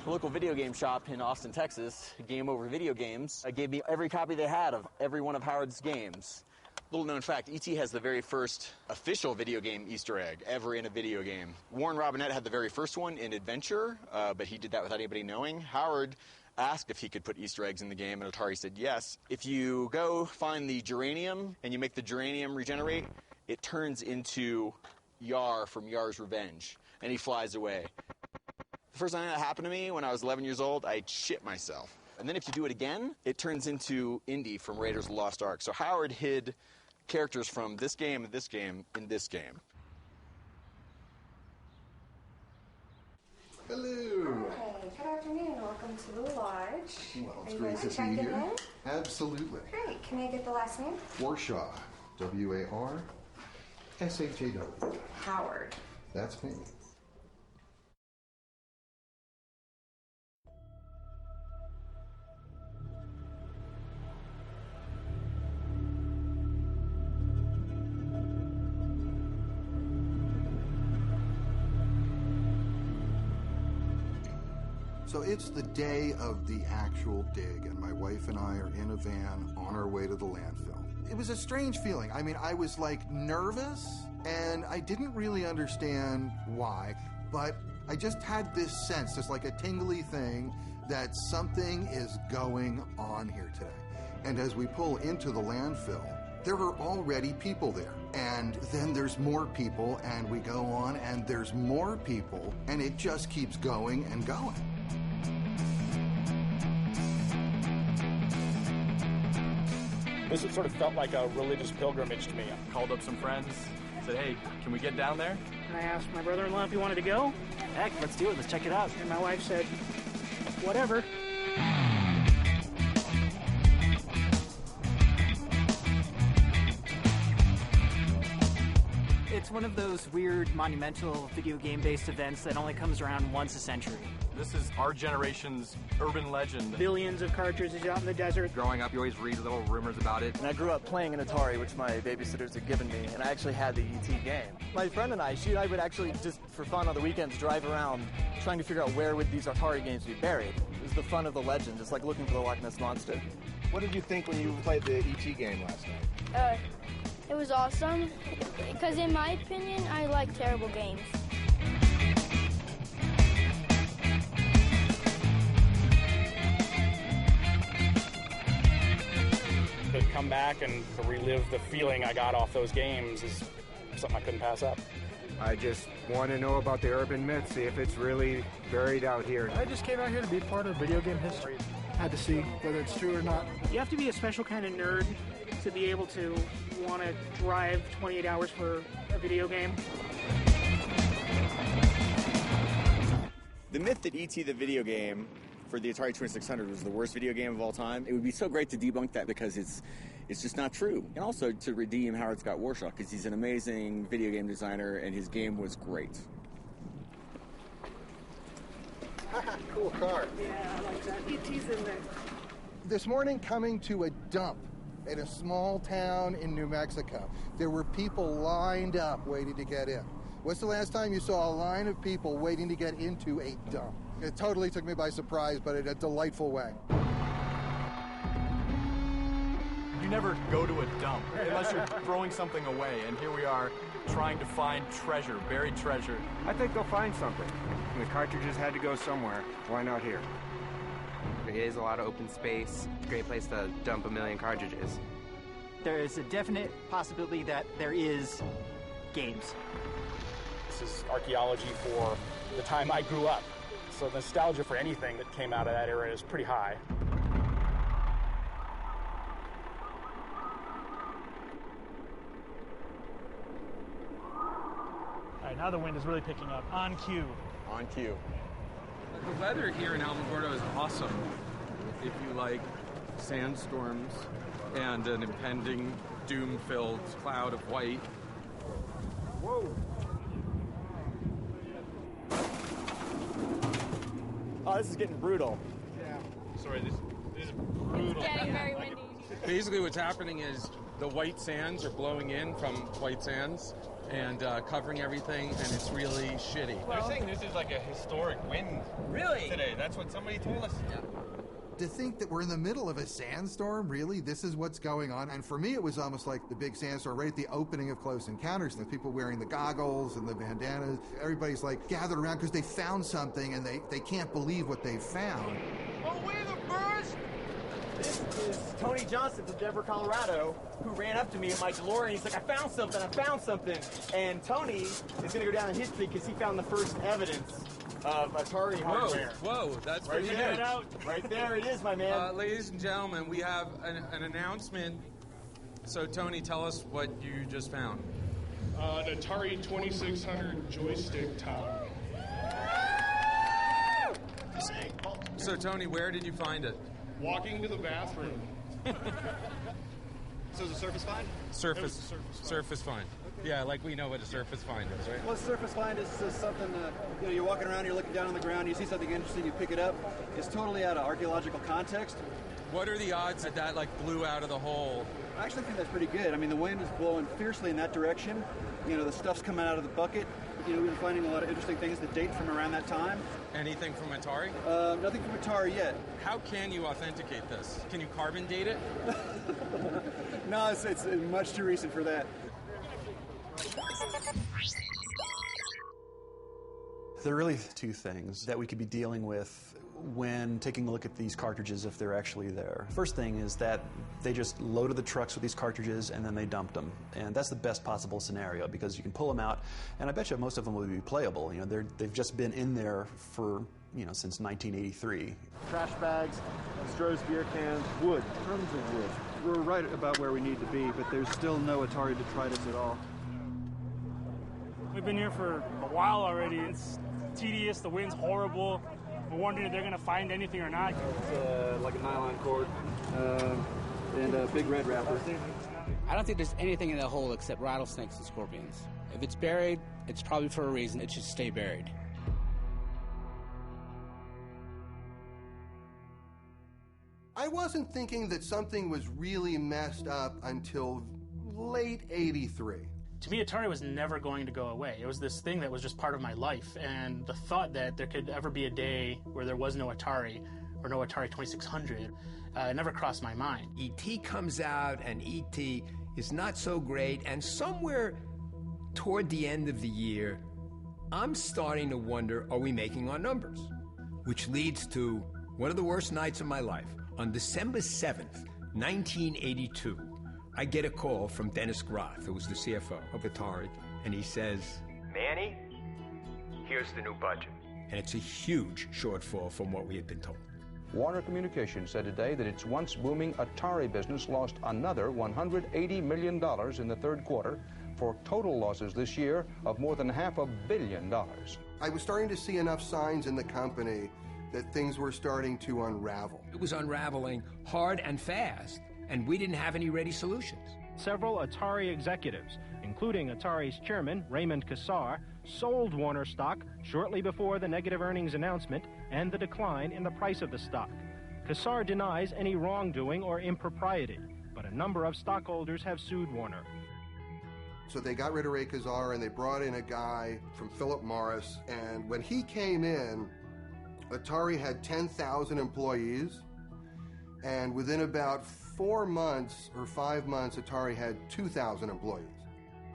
Local video game shop in Austin, Texas, Game Over Video Games, gave me every copy they had of every one of Howard's games. Little known fact, E.T. has the very first official video game Easter egg ever in a video game. Warren Robinette had the very first one in Adventure, but he did that without anybody knowing. Howard asked if he could put Easter eggs in the game, and Atari said yes. If you go find the geranium and you make the geranium regenerate, it turns into Yar from Yar's Revenge, and he flies away. The first time that happened to me when I was 11 years old, I shit myself. And then if you do it again, it turns into Indy from Raiders of the Lost Ark. So Howard hid characters from this game and this game in this game. Hello. Hi, good afternoon. Welcome to the lodge. Well, it's great to see you here. Absolutely. Great. Can I get the last name? Warshaw. W-A-R-S-H-A-W. Howard. That's me. So it's the day of the actual dig, and my wife and I are in a van on our way to the landfill. It was a strange feeling. I mean, I was like nervous, and I didn't really understand why, but I just had this sense, just like a tingly thing, that something is going on here today. And as we pull into the landfill, there are already people there. And then there's more people, and we go on, and there's more people, and it just keeps going and going. This sort of felt like a religious pilgrimage to me. I called up some friends, said, hey, can we get down there? And I asked my brother-in-law if he wanted to go. Heck, let's do it. Let's check it out. And my wife said, whatever. It's one of those weird, monumental video game-based events that only comes around once a century. This is our generation's urban legend. Billions of cartridges out in the desert. Growing up, you always read little rumors about it. And I grew up playing an Atari, which my babysitters had given me, and I actually had the E.T. game. My friend and I, she and I would actually just, for fun on the weekends, drive around trying to figure out where would these Atari games be buried. It was the fun of the legend, just like looking for the Loch Ness Monster. What did you think when you played the E.T. game last night? It was awesome, because in my opinion, I like terrible games. To come back and to relive the feeling I got off those games is something I couldn't pass up. I just want to know about the urban myth, see if it's really buried out here. I just came out here to be part of video game history. had to see whether it's true or not. You have to be a special kind of nerd to be able to want to drive 28 hours for a video game. The myth that E.T. the video game for the Atari 2600 was the worst video game of all time, it would be so great to debunk that because it's just not true. And also to redeem Howard Scott Warshaw because he's an amazing video game designer and his game was great. Cool car. Yeah, I like that. E.T.'s in there. This morning, coming to a dump in a small town in New Mexico, there were people lined up waiting to get in. What's the last time you saw a line of people waiting to get into a dump? It totally took me by surprise, but in a delightful way. You never go to a dump unless you're throwing something away, and here we are trying to find treasure, buried treasure. I think they'll find something. The cartridges had to go somewhere. Why not here? It is a lot of open space. It's a great place to dump 1 million cartridges. There is a definite possibility that there is games. This is archaeology for the time I grew up. So nostalgia for anything that came out of that era is pretty high. All right, now the wind is really picking up. On cue. On cue. The weather here in Alamogordo is awesome if you like sandstorms and an impending doom-filled cloud of white. Whoa! Oh, this is getting brutal. Yeah. Sorry, this is brutal. It's getting very windy. Basically what's happening is the white sands are blowing in from white sands and covering everything, and it's really shitty. They're saying this is like a historic wind. Really? Today. That's what somebody told us. Yeah. To think that we're in the middle of a sandstorm, really, this is what's going on. And for me, it was almost like the big sandstorm right at the opening of Close Encounters. The people wearing the goggles and the bandanas, everybody's like gathered around because they found something and they can't believe what they found. Oh, we're the first! This is Tony Johnson from Denver, Colorado, who ran up to me in my DeLorean. He's like, I found something. And Tony is going to go down in history because he found the first evidence of Atari hardware. Whoa, that's right pretty there. good. Right there it is, my man. Ladies and gentlemen, we have an announcement. So, Tony, tell us what you just found. An Atari 2600 joystick top. So, Tony, where did you find it? Walking to the bathroom. So is a surface find? Surface find. Okay. Yeah, like we know what a surface find is, right? Well, a surface find is something, you're walking around, you're looking down on the ground, you see something interesting, you pick it up. It's totally out of archaeological context. What are the odds that that blew out of the hole? I actually think that's pretty good. I mean, the wind is blowing fiercely in that direction. The stuff's coming out of the bucket. We've been finding a lot of interesting things that date from around that time. Anything from Atari? Nothing from Atari yet. How can you authenticate this? Can you carbon date it? No, it's much too recent for that. There are really two things that we could be dealing with when taking a look at these cartridges if they're actually there. First thing is that they just loaded the trucks with these cartridges and then they dumped them. And that's the best possible scenario because you can pull them out and I bet you most of them will be playable. They've just been in there for, since 1983. Trash bags, Stroh's beer cans, wood, tons of wood. We're right about where we need to be, but there's still no Atari detritus at all. We've been here for a while already. It's tedious, the wind's horrible. We're wondering if they're going to find anything or not. It's like a nylon cord and a big red wrapper. I don't think there's anything in that hole except rattlesnakes and scorpions. If it's buried, it's probably for a reason. It should stay buried. I wasn't thinking that something was really messed up until late '83. To me, Atari was never going to go away. It was this thing that was just part of my life, and the thought that there could ever be a day where there was no Atari or no Atari 2600 never crossed my mind. E.T. comes out, and E.T. is not so great, and somewhere toward the end of the year, I'm starting to wonder, are we making our numbers? Which leads to one of the worst nights of my life. On December 7th, 1982, I get a call from Dennis Groth, who was the CFO of Atari, and he says, Manny, here's the new budget. And it's a huge shortfall from what we had been told. Warner Communications said today that its once booming Atari business lost another $180 million in the third quarter, for total losses this year of more than $500 million. I was starting to see enough signs in the company that things were starting to unravel. It was unraveling hard and fast, and we didn't have any ready solutions. Several Atari executives, including Atari's chairman, Raymond Kassar, sold Warner stock shortly before the negative earnings announcement and the decline in the price of the stock. Kassar denies any wrongdoing or impropriety, but a number of stockholders have sued Warner. So they got rid of Ray Kassar and they brought in a guy from Philip Morris, and when he came in, Atari had 10,000 employees, and within about 4 months or 5 months, Atari had 2,000 employees.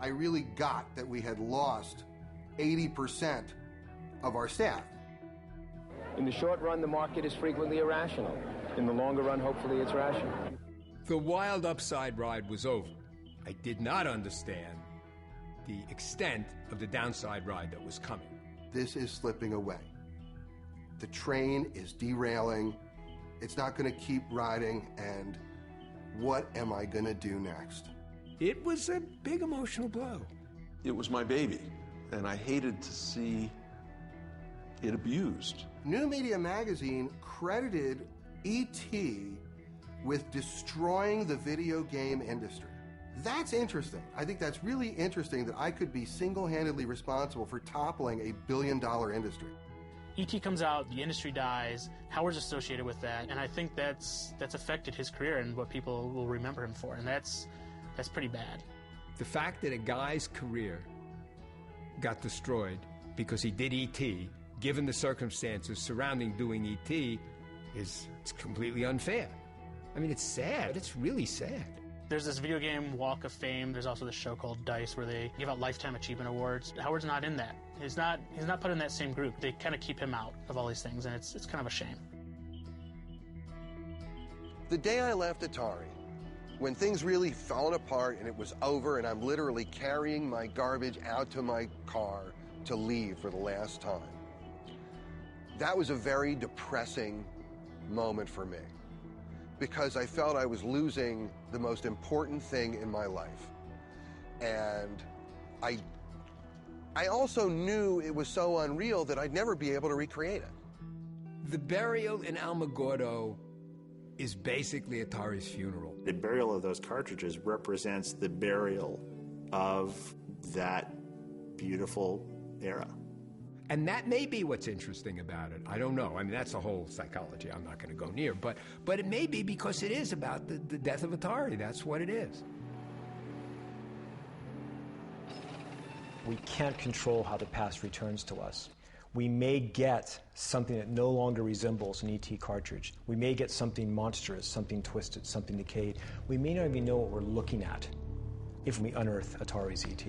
I really got that we had lost 80% of our staff. In the short run, the market is frequently irrational. In the longer run, hopefully it's rational. The wild upside ride was over. I did not understand the extent of the downside ride that was coming. This is slipping away. The train is derailing. It's not going to keep riding, and what am I going to do next? It was a big emotional blow. It was my baby, and I hated to see it abused. New Media Magazine credited E.T. with destroying the video game industry. That's interesting. I think that's really interesting that I could be single-handedly responsible for toppling a billion-dollar industry. E.T. comes out, the industry dies, Howard's associated with that, and I think that's affected his career and what people will remember him for, and that's pretty bad. The fact that a guy's career got destroyed because he did E.T., given the circumstances surrounding doing E.T., it's completely unfair. I mean, it's sad. It's really sad. There's this video game Walk of Fame. There's also this show called DICE where they give out Lifetime Achievement Awards. Howard's not in that. He's not put in that same group. They kind of keep him out of all these things, and it's kind of a shame. The day I left Atari, when things really fallen apart and it was over and I'm literally carrying my garbage out to my car to leave for the last time, that was a very depressing moment for me, because I felt I was losing the most important thing in my life. And I also knew it was so unreal that I'd never be able to recreate it. The burial in Alamogordo is basically Atari's funeral. The burial of those cartridges represents the burial of that beautiful era. And that may be what's interesting about it. I don't know. I mean, that's a whole psychology I'm not going to go near. But it may be because it is about the death of Atari. That's what it is. We can't control how the past returns to us. We may get something that no longer resembles an ET cartridge. We may get something monstrous, something twisted, something decayed. We may not even know what we're looking at if we unearth Atari's ET.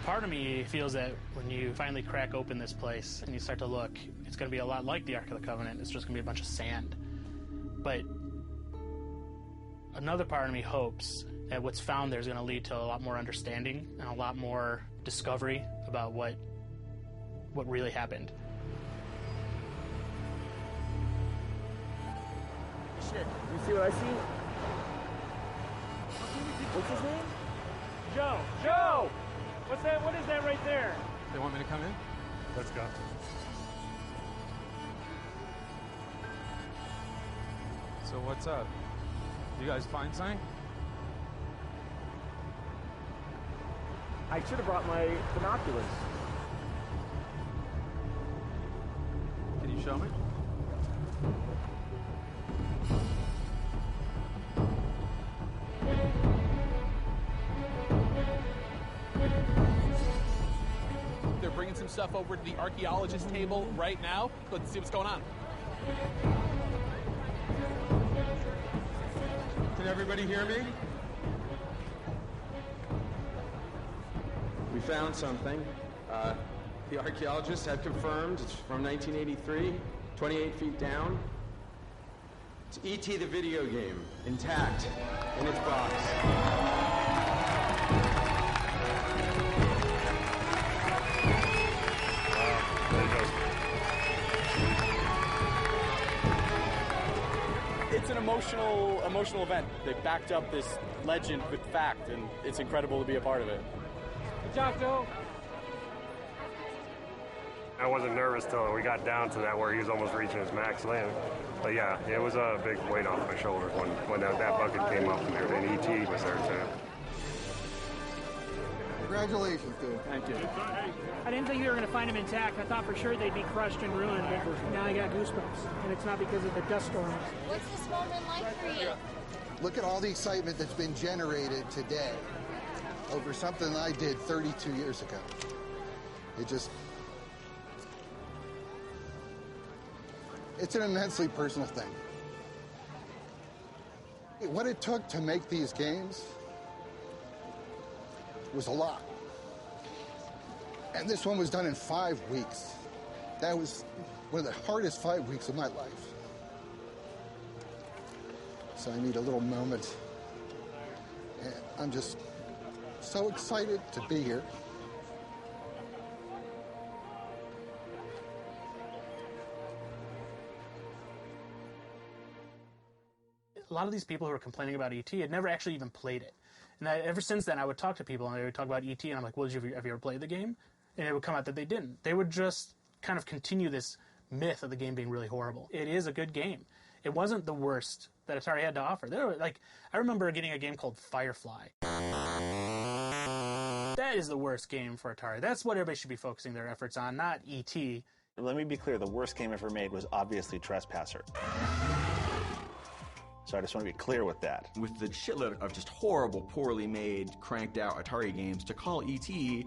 Part of me feels that when you finally crack open this place and you start to look, it's going to be a lot like the Ark of the Covenant. It's just going to be a bunch of sand. But another part of me hopes that what's found there is going to lead to a lot more understanding and a lot more discovery about what really happened. Shit, you see what I see? What's his name? Joe! Joe! What's that? What is that right there? They want me to come in? Let's go. So what's up? You guys find something? I should have brought my binoculars. Can you show me? They're bringing some stuff over to the archaeologist table right now. Let's see what's going on. Can everybody hear me? We found something. The archaeologists have confirmed it's from 1983, 28 feet down. It's E.T. the video game, intact in its box. emotional event. They backed up this legend with fact, and it's incredible to be a part of it. Good job, Joe. I wasn't nervous till we got down to that where he was almost reaching his max land. But yeah, it was a big weight off my shoulders when that bucket came up and E.T. was there too. Congratulations, dude. Thank you. I didn't think they were going to find them intact. I thought for sure they'd be crushed and ruined, but now I got goosebumps. And it's not because of the dust storms. What's this moment like for you? Look at all the excitement that's been generated today over something I did 32 years ago. It's an immensely personal thing. What it took to make these games was a lot. And this one was done in 5 weeks. That was one of the hardest 5 weeks of my life. So I need a little moment. And I'm just so excited to be here. A lot of these people who were complaining about E.T. had never actually even played it. And ever since then, I would talk to people, and they would talk about E.T., and I'm like, well, have you ever played the game? And it would come out that they didn't. They would just kind of continue this myth of the game being really horrible. It is a good game. It wasn't the worst that Atari had to offer. I remember getting a game called Firefly. That is the worst game for Atari. That's what everybody should be focusing their efforts on, not E.T. Let me be clear, the worst game ever made was obviously Trespasser. So I just want to be clear with that. With the shitload of just horrible, poorly made, cranked out Atari games, to call E.T.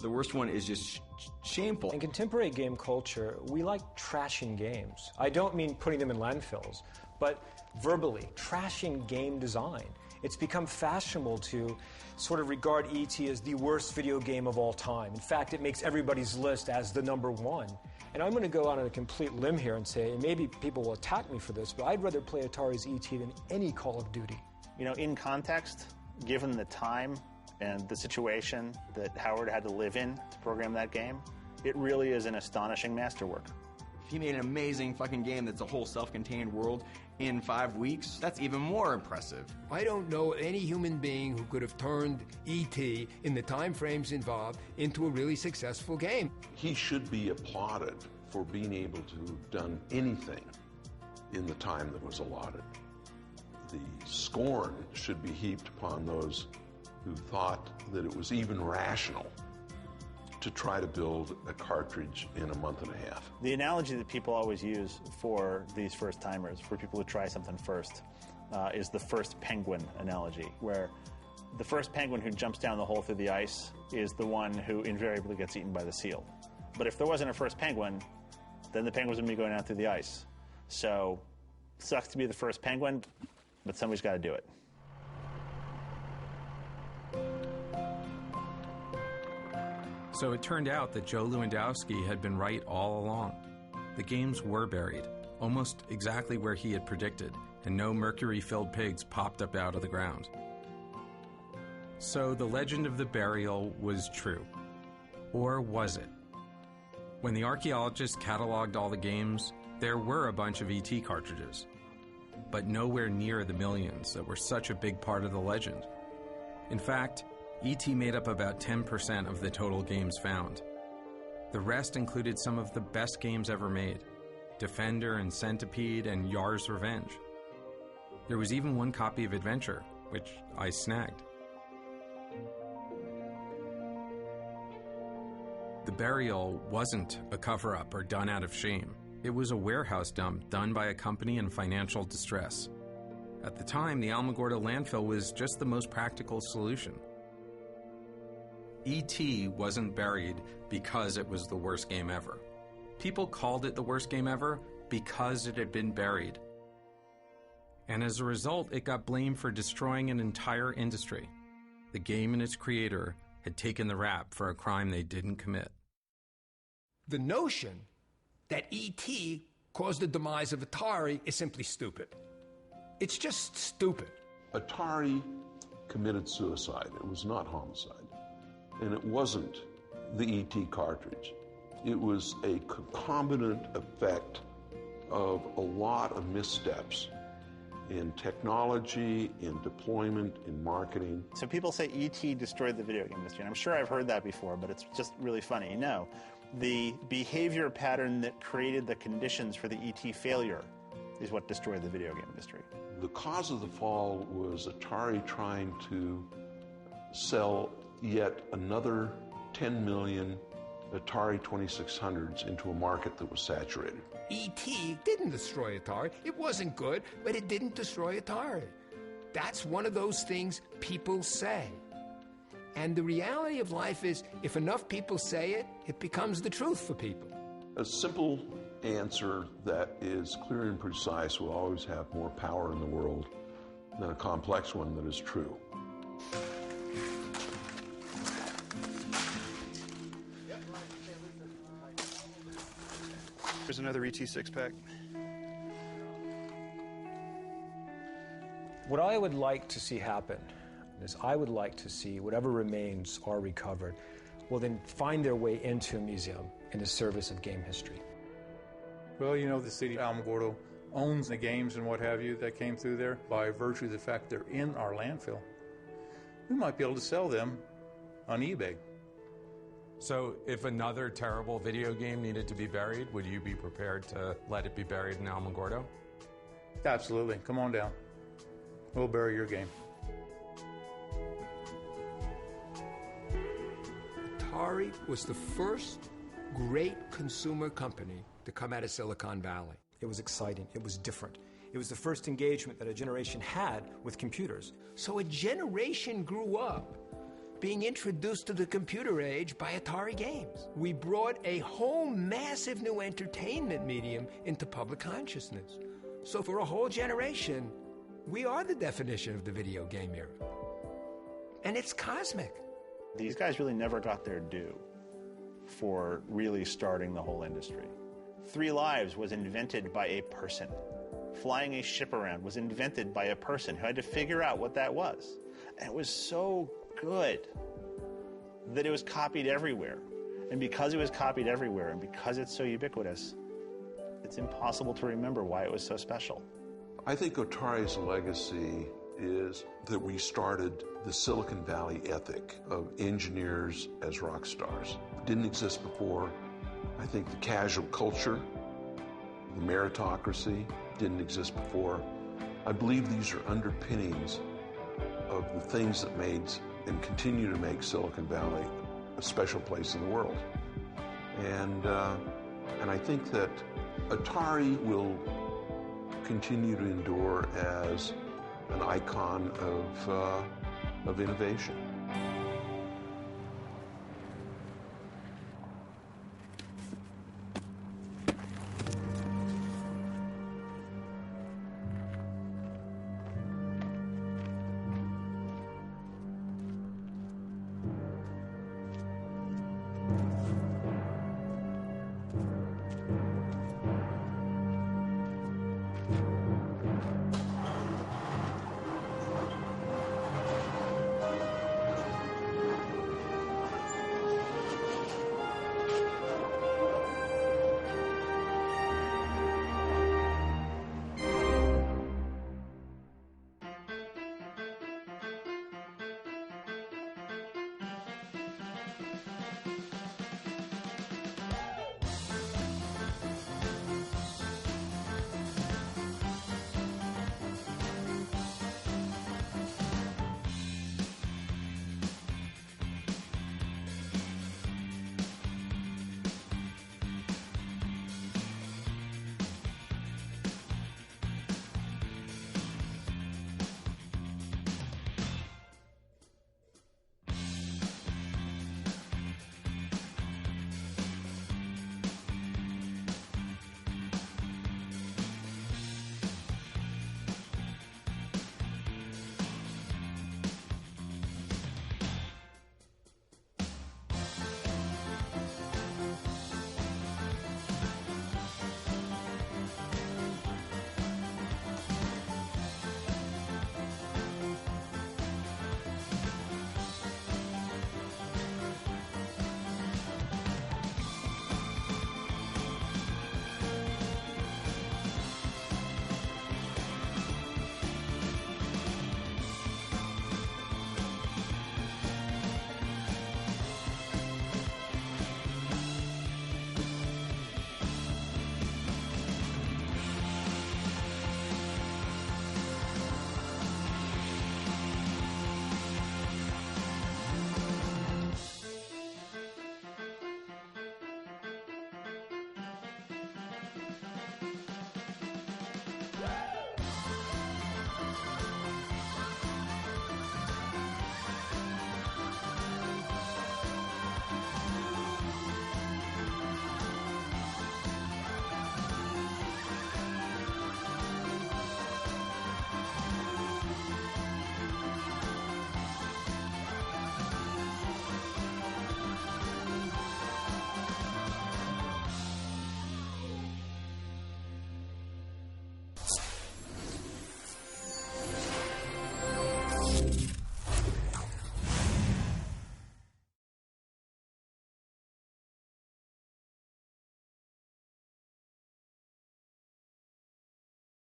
the worst one is just shameful. In contemporary game culture, we like trashing games. I don't mean putting them in landfills, but verbally, trashing game design. It's become fashionable to sort of regard E.T. as the worst video game of all time. In fact, it makes everybody's list as the #1. And I'm going to go out on a complete limb here and say, and maybe people will attack me for this, but I'd rather play Atari's E.T. than any Call of Duty. You know, in context, given the time and the situation that Howard had to live in to program that game, it really is an astonishing masterwork. If he made an amazing fucking game that's a whole self-contained world in 5 weeks, that's even more impressive. I don't know any human being who could have turned E.T. in the time frames involved into a really successful game. He should be applauded for being able to have done anything in the time that was allotted. The scorn should be heaped upon those who thought that it was even rational to try to build a cartridge in a month and a half. The analogy that people always use for these first-timers, for people who try something first, is the first penguin analogy, where the first penguin who jumps down the hole through the ice is the one who invariably gets eaten by the seal. But if there wasn't a first penguin, then the penguins would be going down through the ice. So, sucks to be the first penguin, but somebody's got to do it. So it turned out that Joe Lewandowski had been right all along. The games were buried, almost exactly where he had predicted, and no mercury-filled pigs popped up out of the ground. So the legend of the burial was true. Or was it? When the archaeologists cataloged all the games, there were a bunch of ET cartridges, but nowhere near the millions that were such a big part of the legend. In fact, E.T. made up about 10% of the total games found. The rest included some of the best games ever made: Defender and Centipede and Yar's Revenge. There was even one copy of Adventure, which I snagged. The burial wasn't a cover-up or done out of shame. It was a warehouse dump done by a company in financial distress. At the time, the Alamogordo landfill was just the most practical solution. E.T. wasn't buried because it was the worst game ever. People called it the worst game ever because it had been buried. And as a result, it got blamed for destroying an entire industry. The game and its creator had taken the rap for a crime they didn't commit. The notion that E.T. caused the demise of Atari is simply stupid. It's just stupid. Atari committed suicide. It was not homicide. And it wasn't the E.T. cartridge. It was a concomitant effect of a lot of missteps in technology, in deployment, in marketing. So people say E.T. destroyed the video game industry, and I'm sure I've heard that before, but it's just really funny. No, the behavior pattern that created the conditions for the E.T. failure is what destroyed the video game industry. The cause of the fall was Atari trying to sell yet another 10 million Atari 2600s into a market that was saturated. E.T. didn't destroy Atari. It wasn't good, but it didn't destroy Atari. That's one of those things people say. And the reality of life is, if enough people say it, it becomes the truth for people. A simple answer that is clear and precise will always have more power in the world than a complex one that is true. Here's another ET six-pack. What I would like to see happen is I would like to see whatever remains are recovered will then find their way into a museum in the service of game history. Well, you know, the city of Alamogordo owns the games and what have you that came through there by virtue of the fact they're in our landfill. We might be able to sell them on eBay. So if another terrible video game needed to be buried, would you be prepared to let it be buried in Alamogordo? Absolutely. Come on down. We'll bury your game. Atari was the first great consumer company to come out of Silicon Valley. It was exciting. It was different. It was the first engagement that a generation had with computers. So a generation grew up being introduced to the computer age by Atari games. We brought a whole massive new entertainment medium into public consciousness. So for a whole generation, we are the definition of the video game era. And it's cosmic. These guys really never got their due for really starting the whole industry. 3 Lives was invented by a person. Flying a ship around was invented by a person who had to figure out what that was. And it was so good that it was copied everywhere. And because it was copied everywhere and because it's so ubiquitous, it's impossible to remember why it was so special. I think Atari's legacy is that we started the Silicon Valley ethic of engineers as rock stars. It didn't exist before. I think the casual culture, the meritocracy didn't exist before. I believe these are underpinnings of the things that made and continue to make Silicon Valley a special place in the world. And I think that Atari will continue to endure as an icon of innovation.